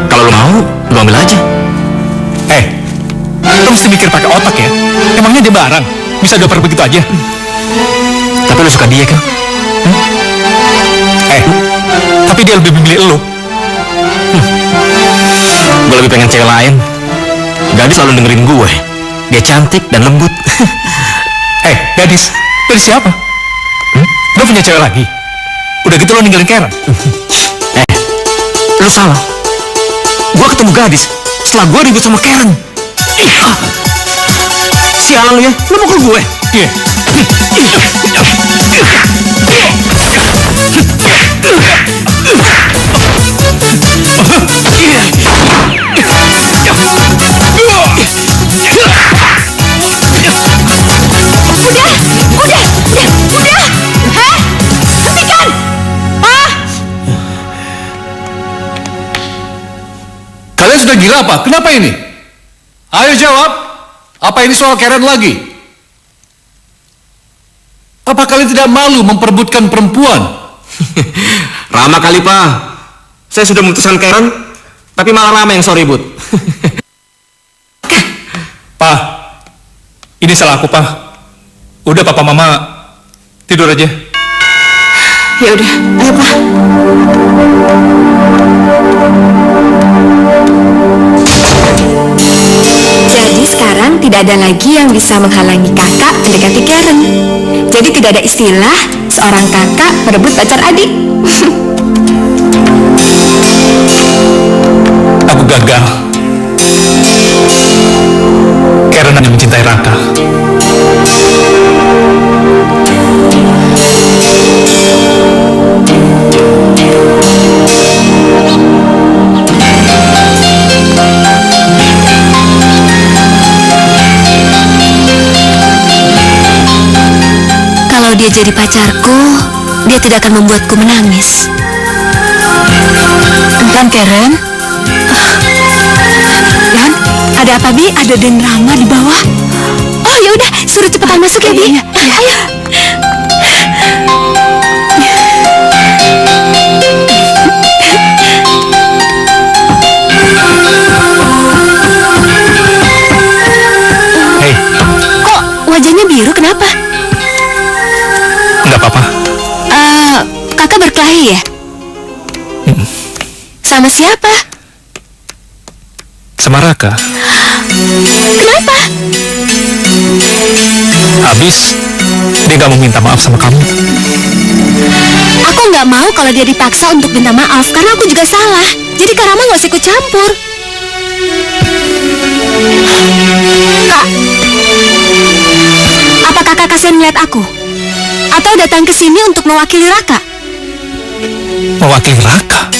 Kalau lu mau, lu ambil aja. Lu mesti mikir pakai otak ya. Emangnya dia barang? Bisa dioper begitu aja? Tapi lu suka dia kan? Tapi dia lebih memilih lu. Gue lebih pengen cewek lain. Gadis selalu dengerin gue. Dia cantik dan lembut. Gadis? Dari siapa? Lu punya cewek lagi? Udah gitu lu ninggalin Karen? Lu salah. Gue ketemu gadis setelah gue ribut sama Karen. Sialan lu ya, lu mukul gue. Iya. Udah. Hentikan. Ah, Kalian sudah gila apa? Kenapa ini? Ayo jawab. Apa ini soal Karen lagi? Apa kalian tidak malu memperebutkan perempuan? Rama kali, Pak. Saya sudah memutuskan Karen, tapi malah Rama yang sorry, Bud. Pak, ini salah aku, Pak. Udah papa mama tidur aja. ya udah, ayo Pak. Jadi sekarang tidak ada lagi yang bisa menghalangi kakak mendekati Karen. Jadi tidak ada istilah seorang kakak merebut pacar adik. Aku gagal. Karen hanya mencintai Raka. Kalau dia jadi pacarku, dia tidak akan membuatku menangis. Kan Karen? Dan ada apa Bi? Ada Den Rama di bawah. Oh ya udah, suruh cepetan masuk ya Bi. Ayo. Hei, Kok wajahnya biru? Kenapa? nggak apa-apa. Kakak berkelahi ya? Sama siapa? Sama Raka. Kenapa? Habis dia nggak mau minta maaf sama kamu. Aku nggak mau kalau dia dipaksa untuk minta maaf karena aku juga salah. Jadi Kak Rama nggak usah ikut campur. Kak, apa kakak kasihan melihat aku? Atau datang ke sini untuk mewakili Raka? Mewakili Raka?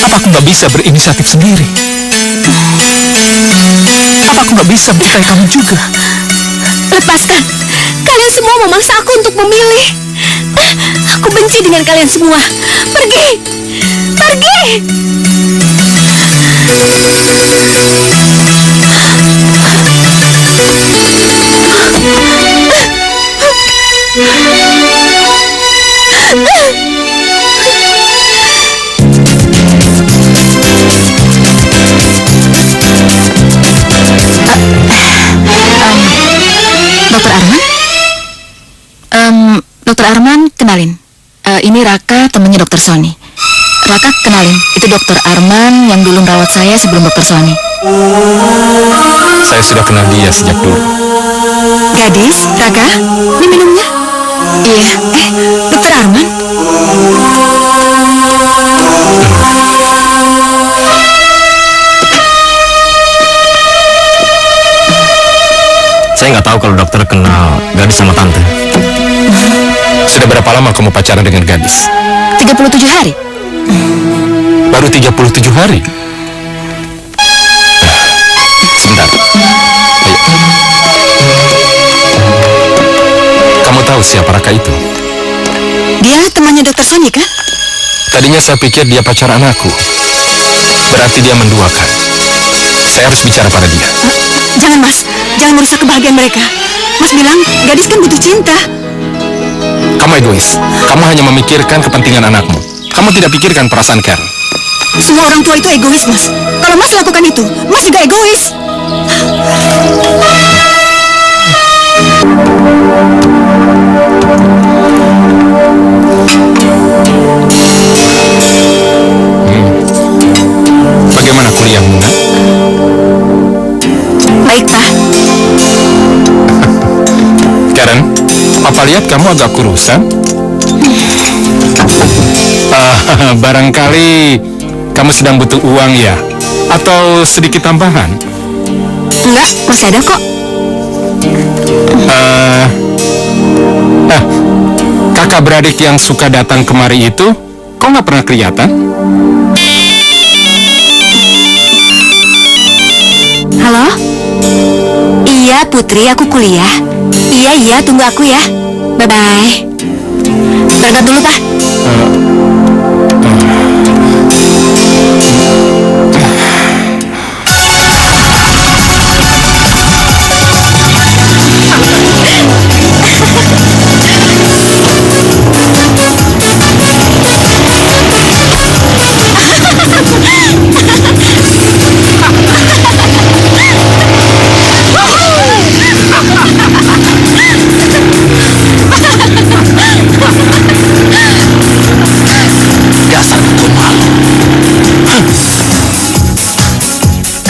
Apa aku nggak bisa berinisiatif sendiri? Apa aku nggak bisa mencintai kamu juga? Lepaskan. Kalian semua memaksa aku untuk memilih. Aku benci dengan kalian semua. Pergi. Pergi. Dokter Arman? Dokter Arman, kenalin. Ini Raka, temannya Dokter Sony. Raka, kenalin. Itu Dokter Arman yang dulu merawat saya sebelum Dokter Sony. Saya sudah kenal dia sejak dulu. Gadis, Raka, ini minumnya. Iya. Dokter Arman. Saya nggak tahu kalau dokter kenal gadis sama tante. Sudah berapa lama kamu pacaran dengan gadis? 37 hari. Baru 37 hari? Sebentar. Ayo. Kamu tahu siapa Raka itu? Dia temannya Dokter Sony kan? Tadinya saya pikir dia pacar anakku. Berarti dia menduakan. Saya harus bicara pada dia. Jangan Mas, jangan merusak kebahagiaan mereka. Mas bilang gadis kan butuh cinta. Kamu egois. Kamu hanya memikirkan kepentingan anakmu. Kamu tidak pikirkan perasaan Karen. Semua orang tua itu egois Mas. Kalau Mas lakukan itu, Mas juga egois. Bagaimana kuliahmu, nak? Baik Pak. Karen, Papa lihat kamu agak kurusan. Barangkali kamu sedang butuh uang ya? Atau sedikit tambahan? Enggak, masih ada kok. Kakak beradik yang suka datang kemari itu, kok nggak pernah kelihatan? Halo? Iya Putri, aku kuliah. Iya, tunggu aku ya. Bye-bye. Berangkat dulu Pak.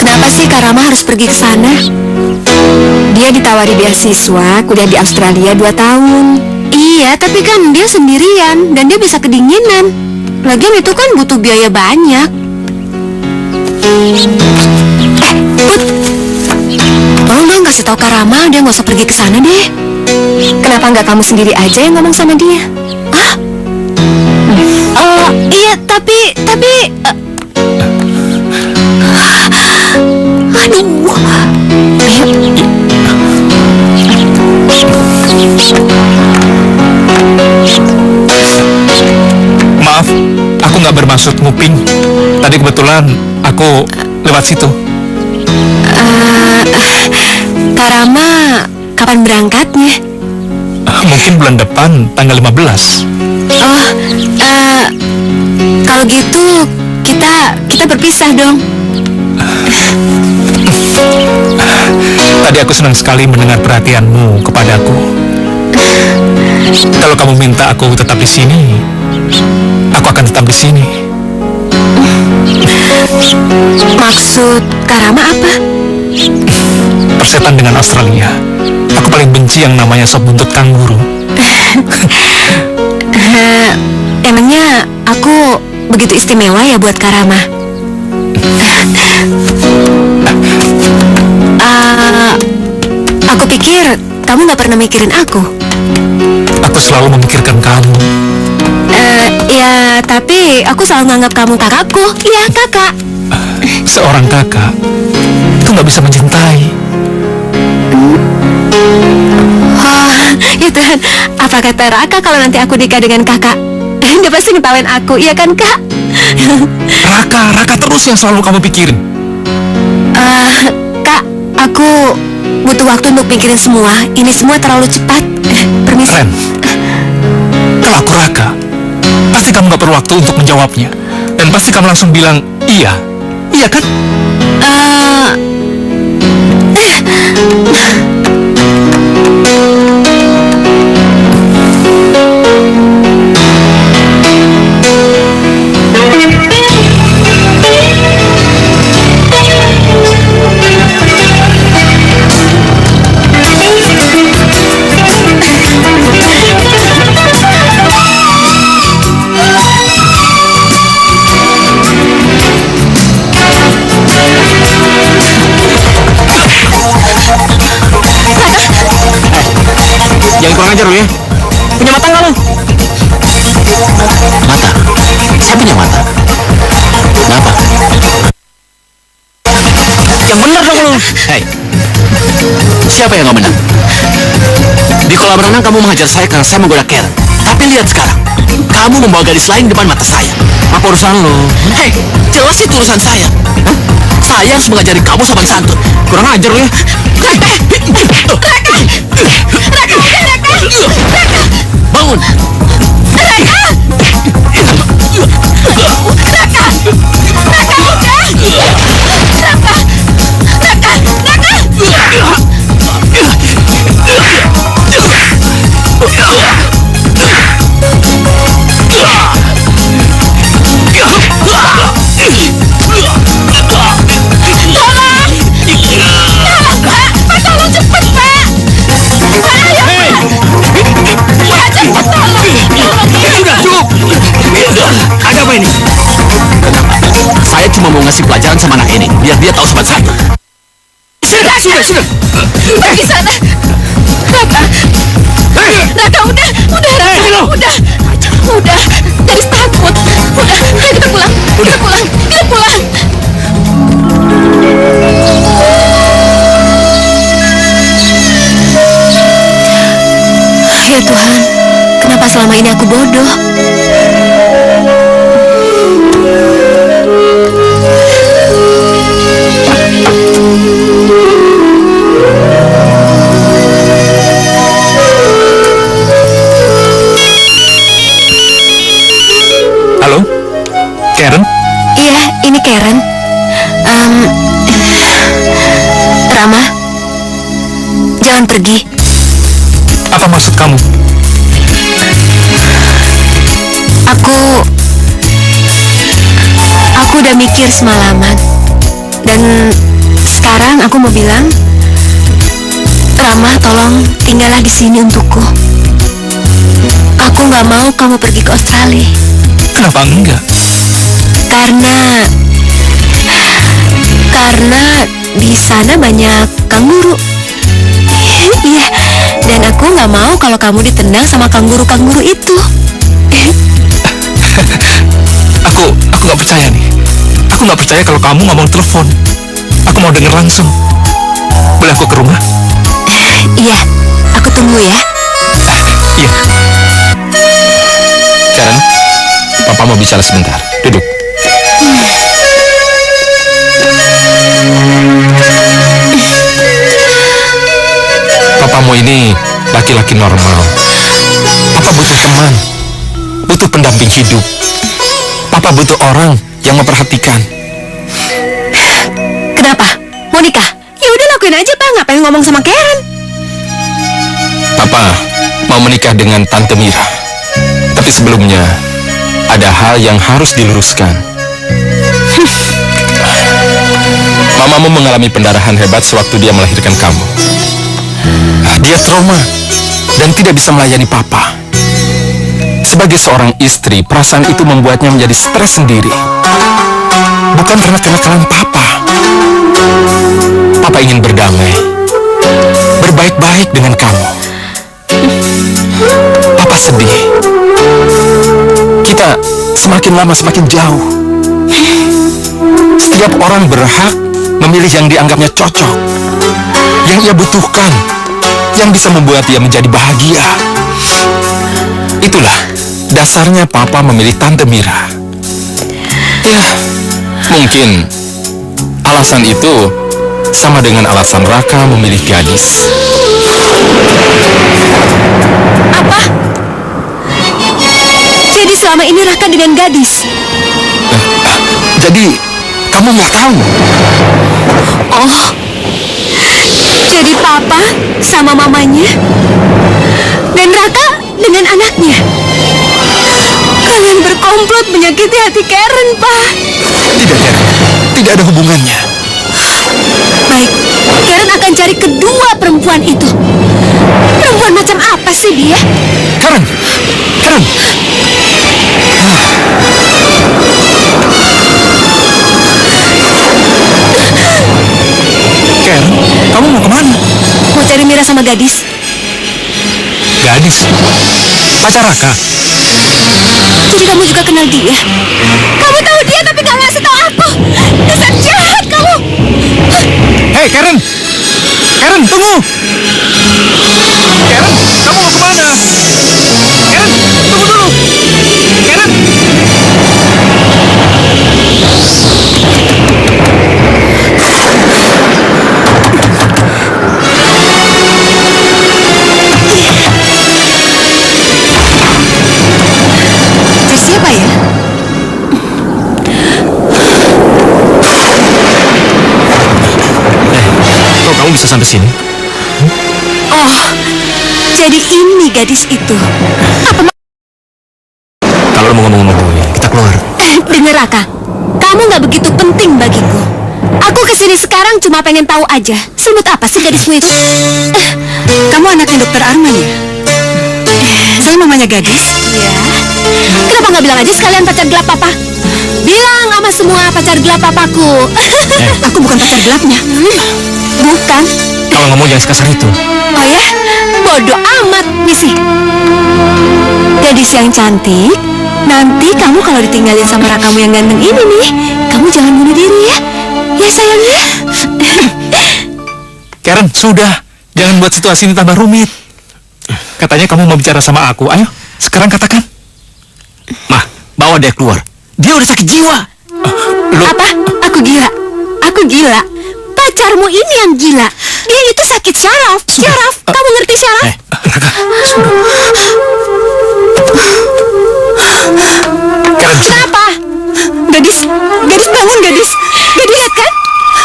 Kenapa sih Kak Rama harus pergi ke sana? Dia ditawari beasiswa kuliah di Australia 2 tahun. Iya, tapi kan dia sendirian dan dia bisa kedinginan. Lagian itu kan butuh biaya banyak. Put, tolong dong kasih tahu Kak Rama dia nggak usah pergi ke sana deh. Kenapa nggak kamu sendiri aja yang ngomong sama dia? Hah? Iya, tapi aduh. Maaf, aku nggak bermaksud nguping. Tadi kebetulan aku lewat situ. Kak Rama, kapan berangkatnya? Mungkin bulan depan, tanggal 15. Oh, kalau gitu kita berpisah dong. Tadi aku senang sekali mendengar perhatianmu kepadaku. Kalau kamu minta aku tetap di sini, aku akan tetap di sini. Maksud Kak Rama apa? Persetan dengan Australia. Aku paling benci yang namanya sop buntut kanguru. Emangnya aku begitu istimewa ya buat Kak Rama? Aku pikir kamu gak pernah mikirin aku. Aku selalu memikirkan kamu. Ya, tapi aku selalu nganggap kamu kakakku. Iya, kakak. Seorang kakak itu nggak bisa mencintai. Oh, ya Tuhan. Apa kata Raka kalau nanti aku nikah dengan kakak? Dia pasti ngetawain aku, iya kan Kak? Raka terus yang selalu kamu pikirin. Kak, aku butuh waktu untuk pikirin semua. Ini semua terlalu cepat. Permisi. Ren, kalau aku Raka, pasti kamu gak perlu waktu untuk menjawabnya. Dan pasti kamu langsung bilang iya. Iya kan? Jangan kurang ajar lu ya. Punya mata nggak lu? Mata? Saya punya mata. Kenapa? Yang bener dong lu. Hei, siapa yang nggak benar? Di kolam renang kamu menghajar saya karena saya menggoda Karen. Tapi lihat sekarang, kamu membawa gadis lain di depan mata saya. Apa urusan lu? Hei, jelas itu urusan saya. Hah? Saya harus mengajari kamu sopan santun. Kurang ajar lu ya. Bangun. Ada apa ini? Saya cuma mau ngasih pelajaran sama anak ini, biar dia tahu sopan santun. Sudah. Pergi sana. Raka, udah, Raka, udah. Gadis takut. Udah, ayo kita pulang. Kita pulang. Ya Tuhan, kenapa selama ini aku bodoh? Halo? Karen? Iya, ini Karen. Rama, jangan pergi. Apa maksud kamu? Aku udah mikir semalaman. Dan sekarang aku mau bilang, Rama, tolong tinggallah di sini untukku. Aku nggak mau kamu pergi ke Australia. Kenapa enggak? Karena di sana banyak kanguru. Iya, dan aku nggak mau kalau kamu ditendang sama kanguru-kanguru itu. Aku nggak percaya nih. Aku nggak percaya kalau kamu ngomong telepon. Aku mau denger langsung. Boleh aku ke rumah? Iya, aku tunggu ya. Iya. Karen, Papa mau bicara sebentar. Duduk. Papamu ini laki-laki normal. Papa butuh teman, butuh pendamping hidup. Papa butuh orang yang memperhatikan. Kenapa? Mau nikah? Ya udah lakuin aja, Pak. Ngapain ngomong sama Karen? Papa mau menikah dengan Tante Mira. Tapi sebelumnya, ada hal yang harus diluruskan. Mamamu mengalami pendarahan hebat sewaktu dia melahirkan kamu. Dia trauma dan tidak bisa melayani Papa. Sebagai seorang istri, perasaan itu membuatnya menjadi stres sendiri. Bukan karena kenakalan Papa. Papa ingin berdamai, berbaik-baik dengan kamu. Papa sedih. Kita semakin lama semakin jauh. Setiap orang berhak memilih yang dianggapnya cocok, yang ia butuhkan, yang bisa membuat dia menjadi bahagia. Itulah dasarnya Papa memilih Tante Mira. Ya, Mungkin alasan itu sama dengan alasan Raka memilih gadis. Apa? Jadi selama ini Raka dengan gadis? Jadi kamu nggak tahu? Oh, jadi papa sama mamanya dan Raka dengan anaknya. Kalian berkomplot menyakiti hati Karen, Pak. Tidak, Karen. Tidak ada hubungannya. Baik, Karen akan cari kedua perempuan itu. Perempuan macam apa sih dia? Karen! Karen! Karen, kamu mau kemana? Mau cari Mira sama gadis? Gadis? Pacar Raka? Jadi kamu juga kenal dia? Kamu tahu dia tapi gak ngasih tahu aku. Dasar jahat kamu. Hei, Karen! Karen, tunggu! Karen, kamu mau kemana? Karen, tunggu dulu! Karen! Siapa ya? Kok kamu bisa sampai sini? Oh, jadi ini gadis itu. Apa Kalau mau ngomong-ngomong, kita keluar. dengar Raka, kamu nggak begitu penting bagiku. Aku kesini sekarang cuma pengen tahu aja. Semut apa sih gadismu itu? Kamu anaknya Dokter Arman ya? Saya mamanya gadis. Ya. Kenapa nggak bilang aja sekalian pacar gelap papa? Bilang sama semua pacar gelap papaku. Aku bukan pacar gelapnya. Bukan. Kalau ngomong jangan sekasar itu. Oh ya? Bodoh amat, Misi. Gadis yang cantik, nanti kamu kalau ditinggalin sama rakamu yang ganteng ini nih, kamu jangan bunuh diri ya. Ya sayangnya. Karen, sudah. Jangan buat situasi ini tambah rumit. Katanya kamu mau bicara sama aku. Ayo, sekarang katakan. Mah, bawa dia keluar. Dia udah sakit jiwa. Apa? Aku gila. Aku gila. Pacarmu ini yang gila. Dia itu sakit syaraf. Syaraf. Kamu ngerti syaraf? Kenapa? Gadis bangun gadis. Gadis lihat kan?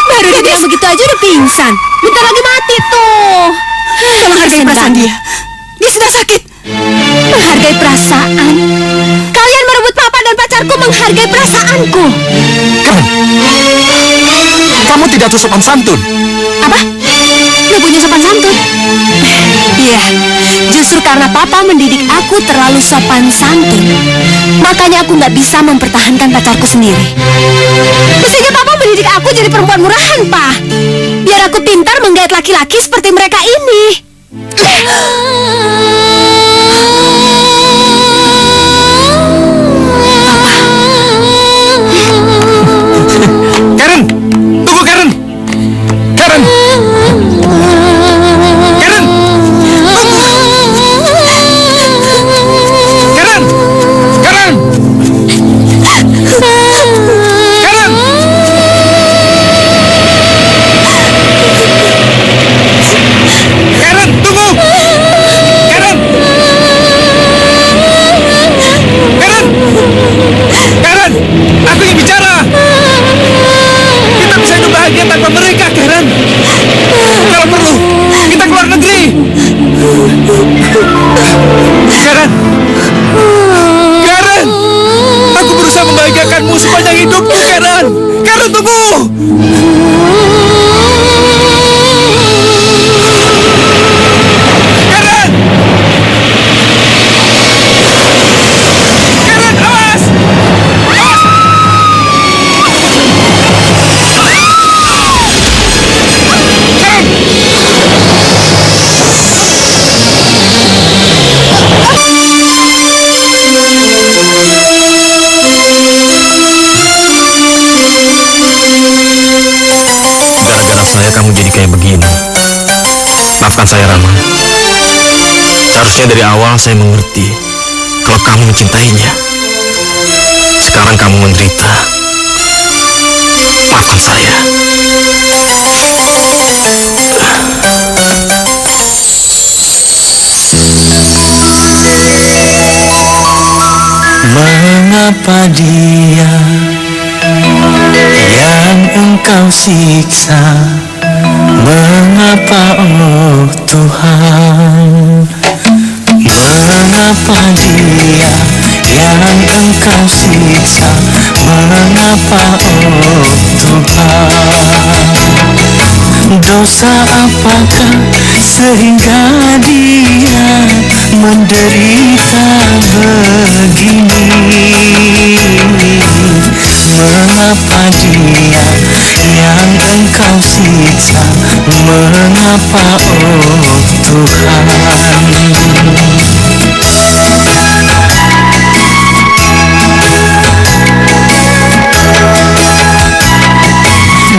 Baru dia bilang begitu aja udah pingsan. Bentar lagi mati tuh. Tolong hargai perasaan dia. Dia sedang sakit. Menghargai perasaan. Kalian merebut papa dan pacarku menghargai perasaanku. Karen, kamu tidak tahu sopan santun. Apa? Nggak punya sopan santun? Iya, justru karena papa mendidik aku terlalu sopan santun, makanya aku nggak bisa mempertahankan pacarku sendiri. Mestinya papa mendidik aku jadi perempuan murahan, Pa. Biar aku pintar menggait laki-laki seperti mereka ini. Karen, tunggu Karen. Karen. Karen. Karen. Karen. Karen. Karen, tunggu. Karen. Karen. Karen, aku ingin bicara. Kita bisa hidup bahagia tanpa mereka, Karen. Kalau perlu, kita keluar negeri. Karen. Karen. Aku berusaha membahagiakanmu sepanjang hidupku, Karen. Karen, tunggu. Karen. Karen, awas. Gara-gara saya kamu jadi kayak begini. Maafkan saya, Rama. Seharusnya dari awal saya mengerti kalau kamu mencintainya. Sekarang kamu menderita. Mengapa dia yang engkau siksa? Mengapa oh Tuhan? Mengapa dia yang engkau siksa? Mengapa oh Tuhan? Dosa apakah sehingga dia menderita begini? Mengapa dia yang engkau siksa? Mengapa oh Tuhan?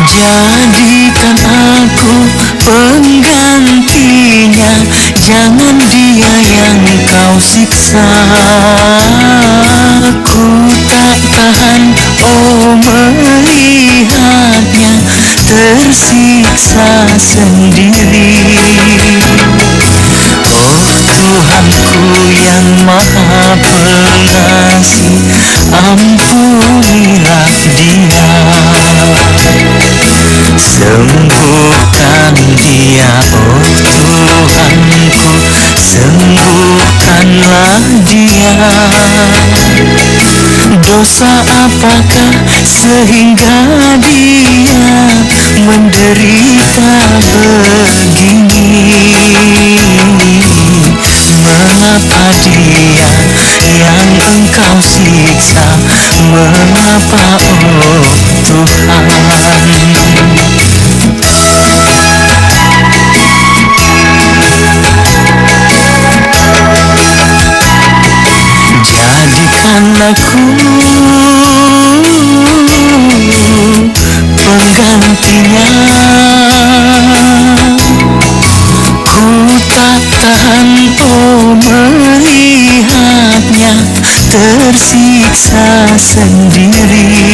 Jadikan aku penggantinya, jangan dia yang kau siksa. Ku tak tahan oh melihatnya tersiksa sendiri. Oh Tuhanku yang maha pengasih, ampunilah dia. Sembuhkan dia oh Tuhanku, sembuhkanlah dia. Dosa apakah sehingga dia menderita begini? Mengapa dia yang engkau siksa? Mengapa oh Tuhan? Jadikan aku penggantinya. Ku tak tahan oh melihatnya tersiksa sendiri.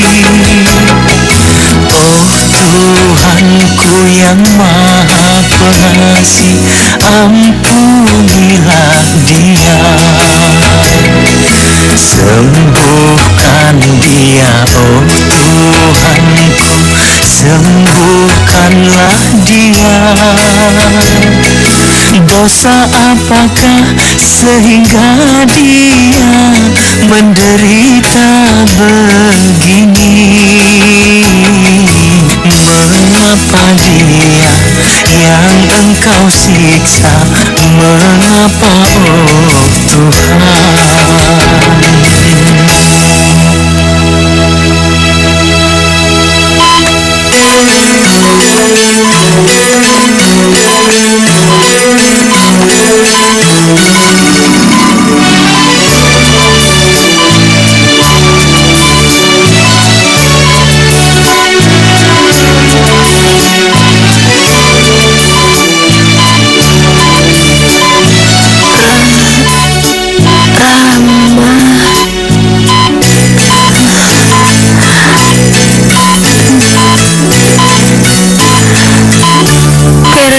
Oh Tuhanku yang maha pengasih, ampunilah dia. Sembuhkan dia oh Tuhanku, sembuhkanlah dia. Dosa apakah sehingga dia menderita begini? Mengapa dia yang engkau siksa? Mengapa oh Tuhan?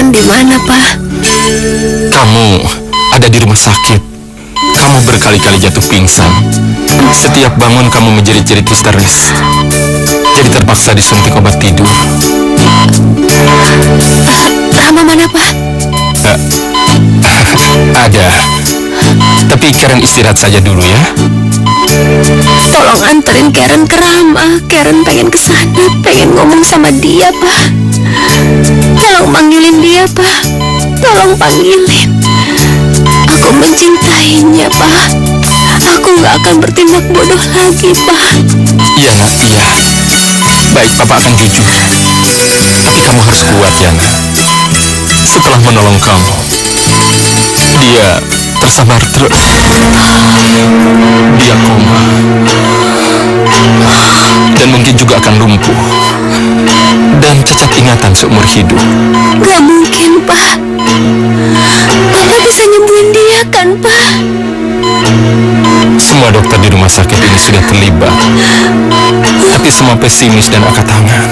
Di mana, Pak? Kamu ada di rumah sakit. Kamu berkali-kali jatuh pingsan. Setiap bangun kamu menjerit-jerit histeris. Jadi terpaksa disuntik obat tidur. Rama mana, Pak? Ada. Tapi Karen istirahat saja dulu ya. Tolong anterin Karen ke Rama. Karen pengen kesana, pengen ngomong sama dia, Pak. Tolong panggilin dia, Pak. Tolong panggilin. Aku mencintainya, Pak. Aku gak akan bertindak bodoh lagi, Pak. Iya, nak, iya. Baik, Papa akan jujur. Tapi kamu harus kuat, ya, nak. Setelah menolong kamu, dia tersambar truk. Dia koma. Dan mungkin juga akan lumpuh. Dan cacat ingatan seumur hidup. Gak mungkin, Pak. Bapak bisa nyembuhin dia, kan, Pak? Semua dokter di rumah sakit ini sudah terlibat. Tapi semua pesimis dan angkat tangan.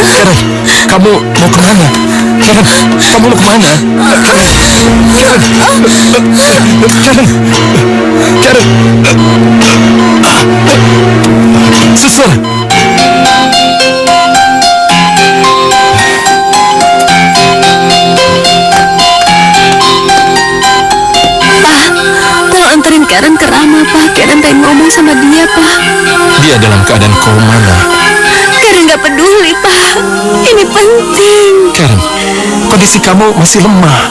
Karen, kamu mau kemana? Karen, kamu mau kemana? Karen, suster. Anterin Karen ke Rama, Pak. Karen pengen ngomong sama dia, Pak. Dia dalam keadaan koma, Nak. Karen nggak peduli, Pak. Ini penting. Karen, kondisi kamu masih lemah.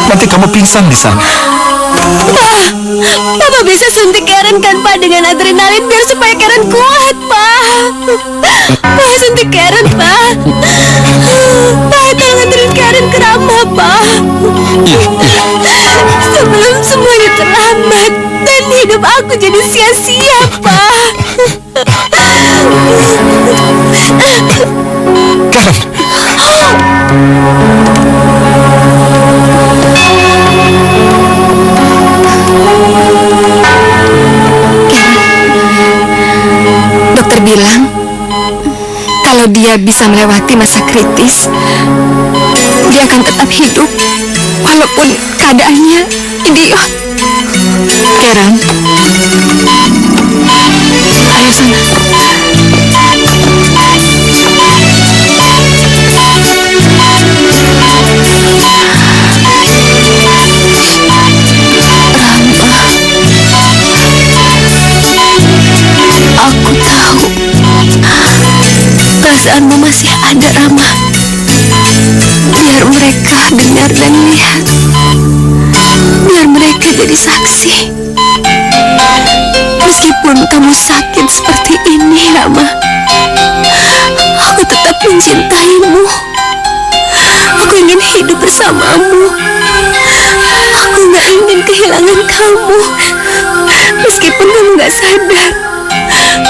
Nanti kamu pingsan di sana. Pak, Papa bisa suntik Karen kan, Pak, dengan adrenalin biar supaya Karen kuat, Pak. Pak, suntik Karen, Pak. Pak, tolong anterin Karen ke Rama, Pak. Iya. Sebelum semuanya terlambat dan hidup aku jadi sia-sia, Pak. Karen. Dokter bilang kalau dia bisa melewati masa kritis, dia akan tetap hidup walaupun keadaannya idiot. Karen, ayo sana. Aku tahu perasaanmu masih ada, Rama. Biar mereka dengar dan lihat. Biar mereka jadi saksi. Meskipun kamu sakit seperti ini, Rama, aku tetap mencintaimu. Aku ingin hidup bersamamu. Aku gak ingin kehilangan kamu. Meskipun kamu gak sadar,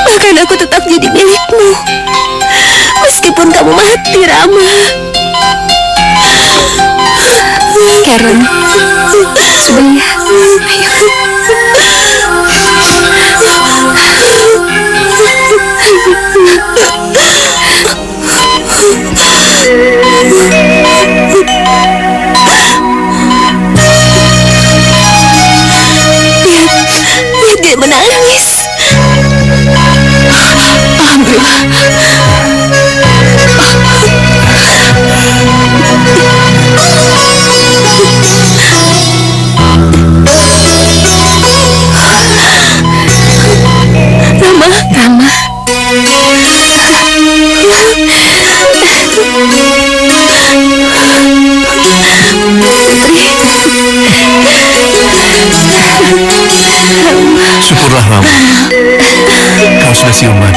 bahkan aku tetap jadi milikmu. Meskipun kamu mati, Rama. Karen, sudah ya. Ayo. Lihat dia menangis. Alhamdulillah. Rama. Syukurlah, Rama. Kau sudah siuman.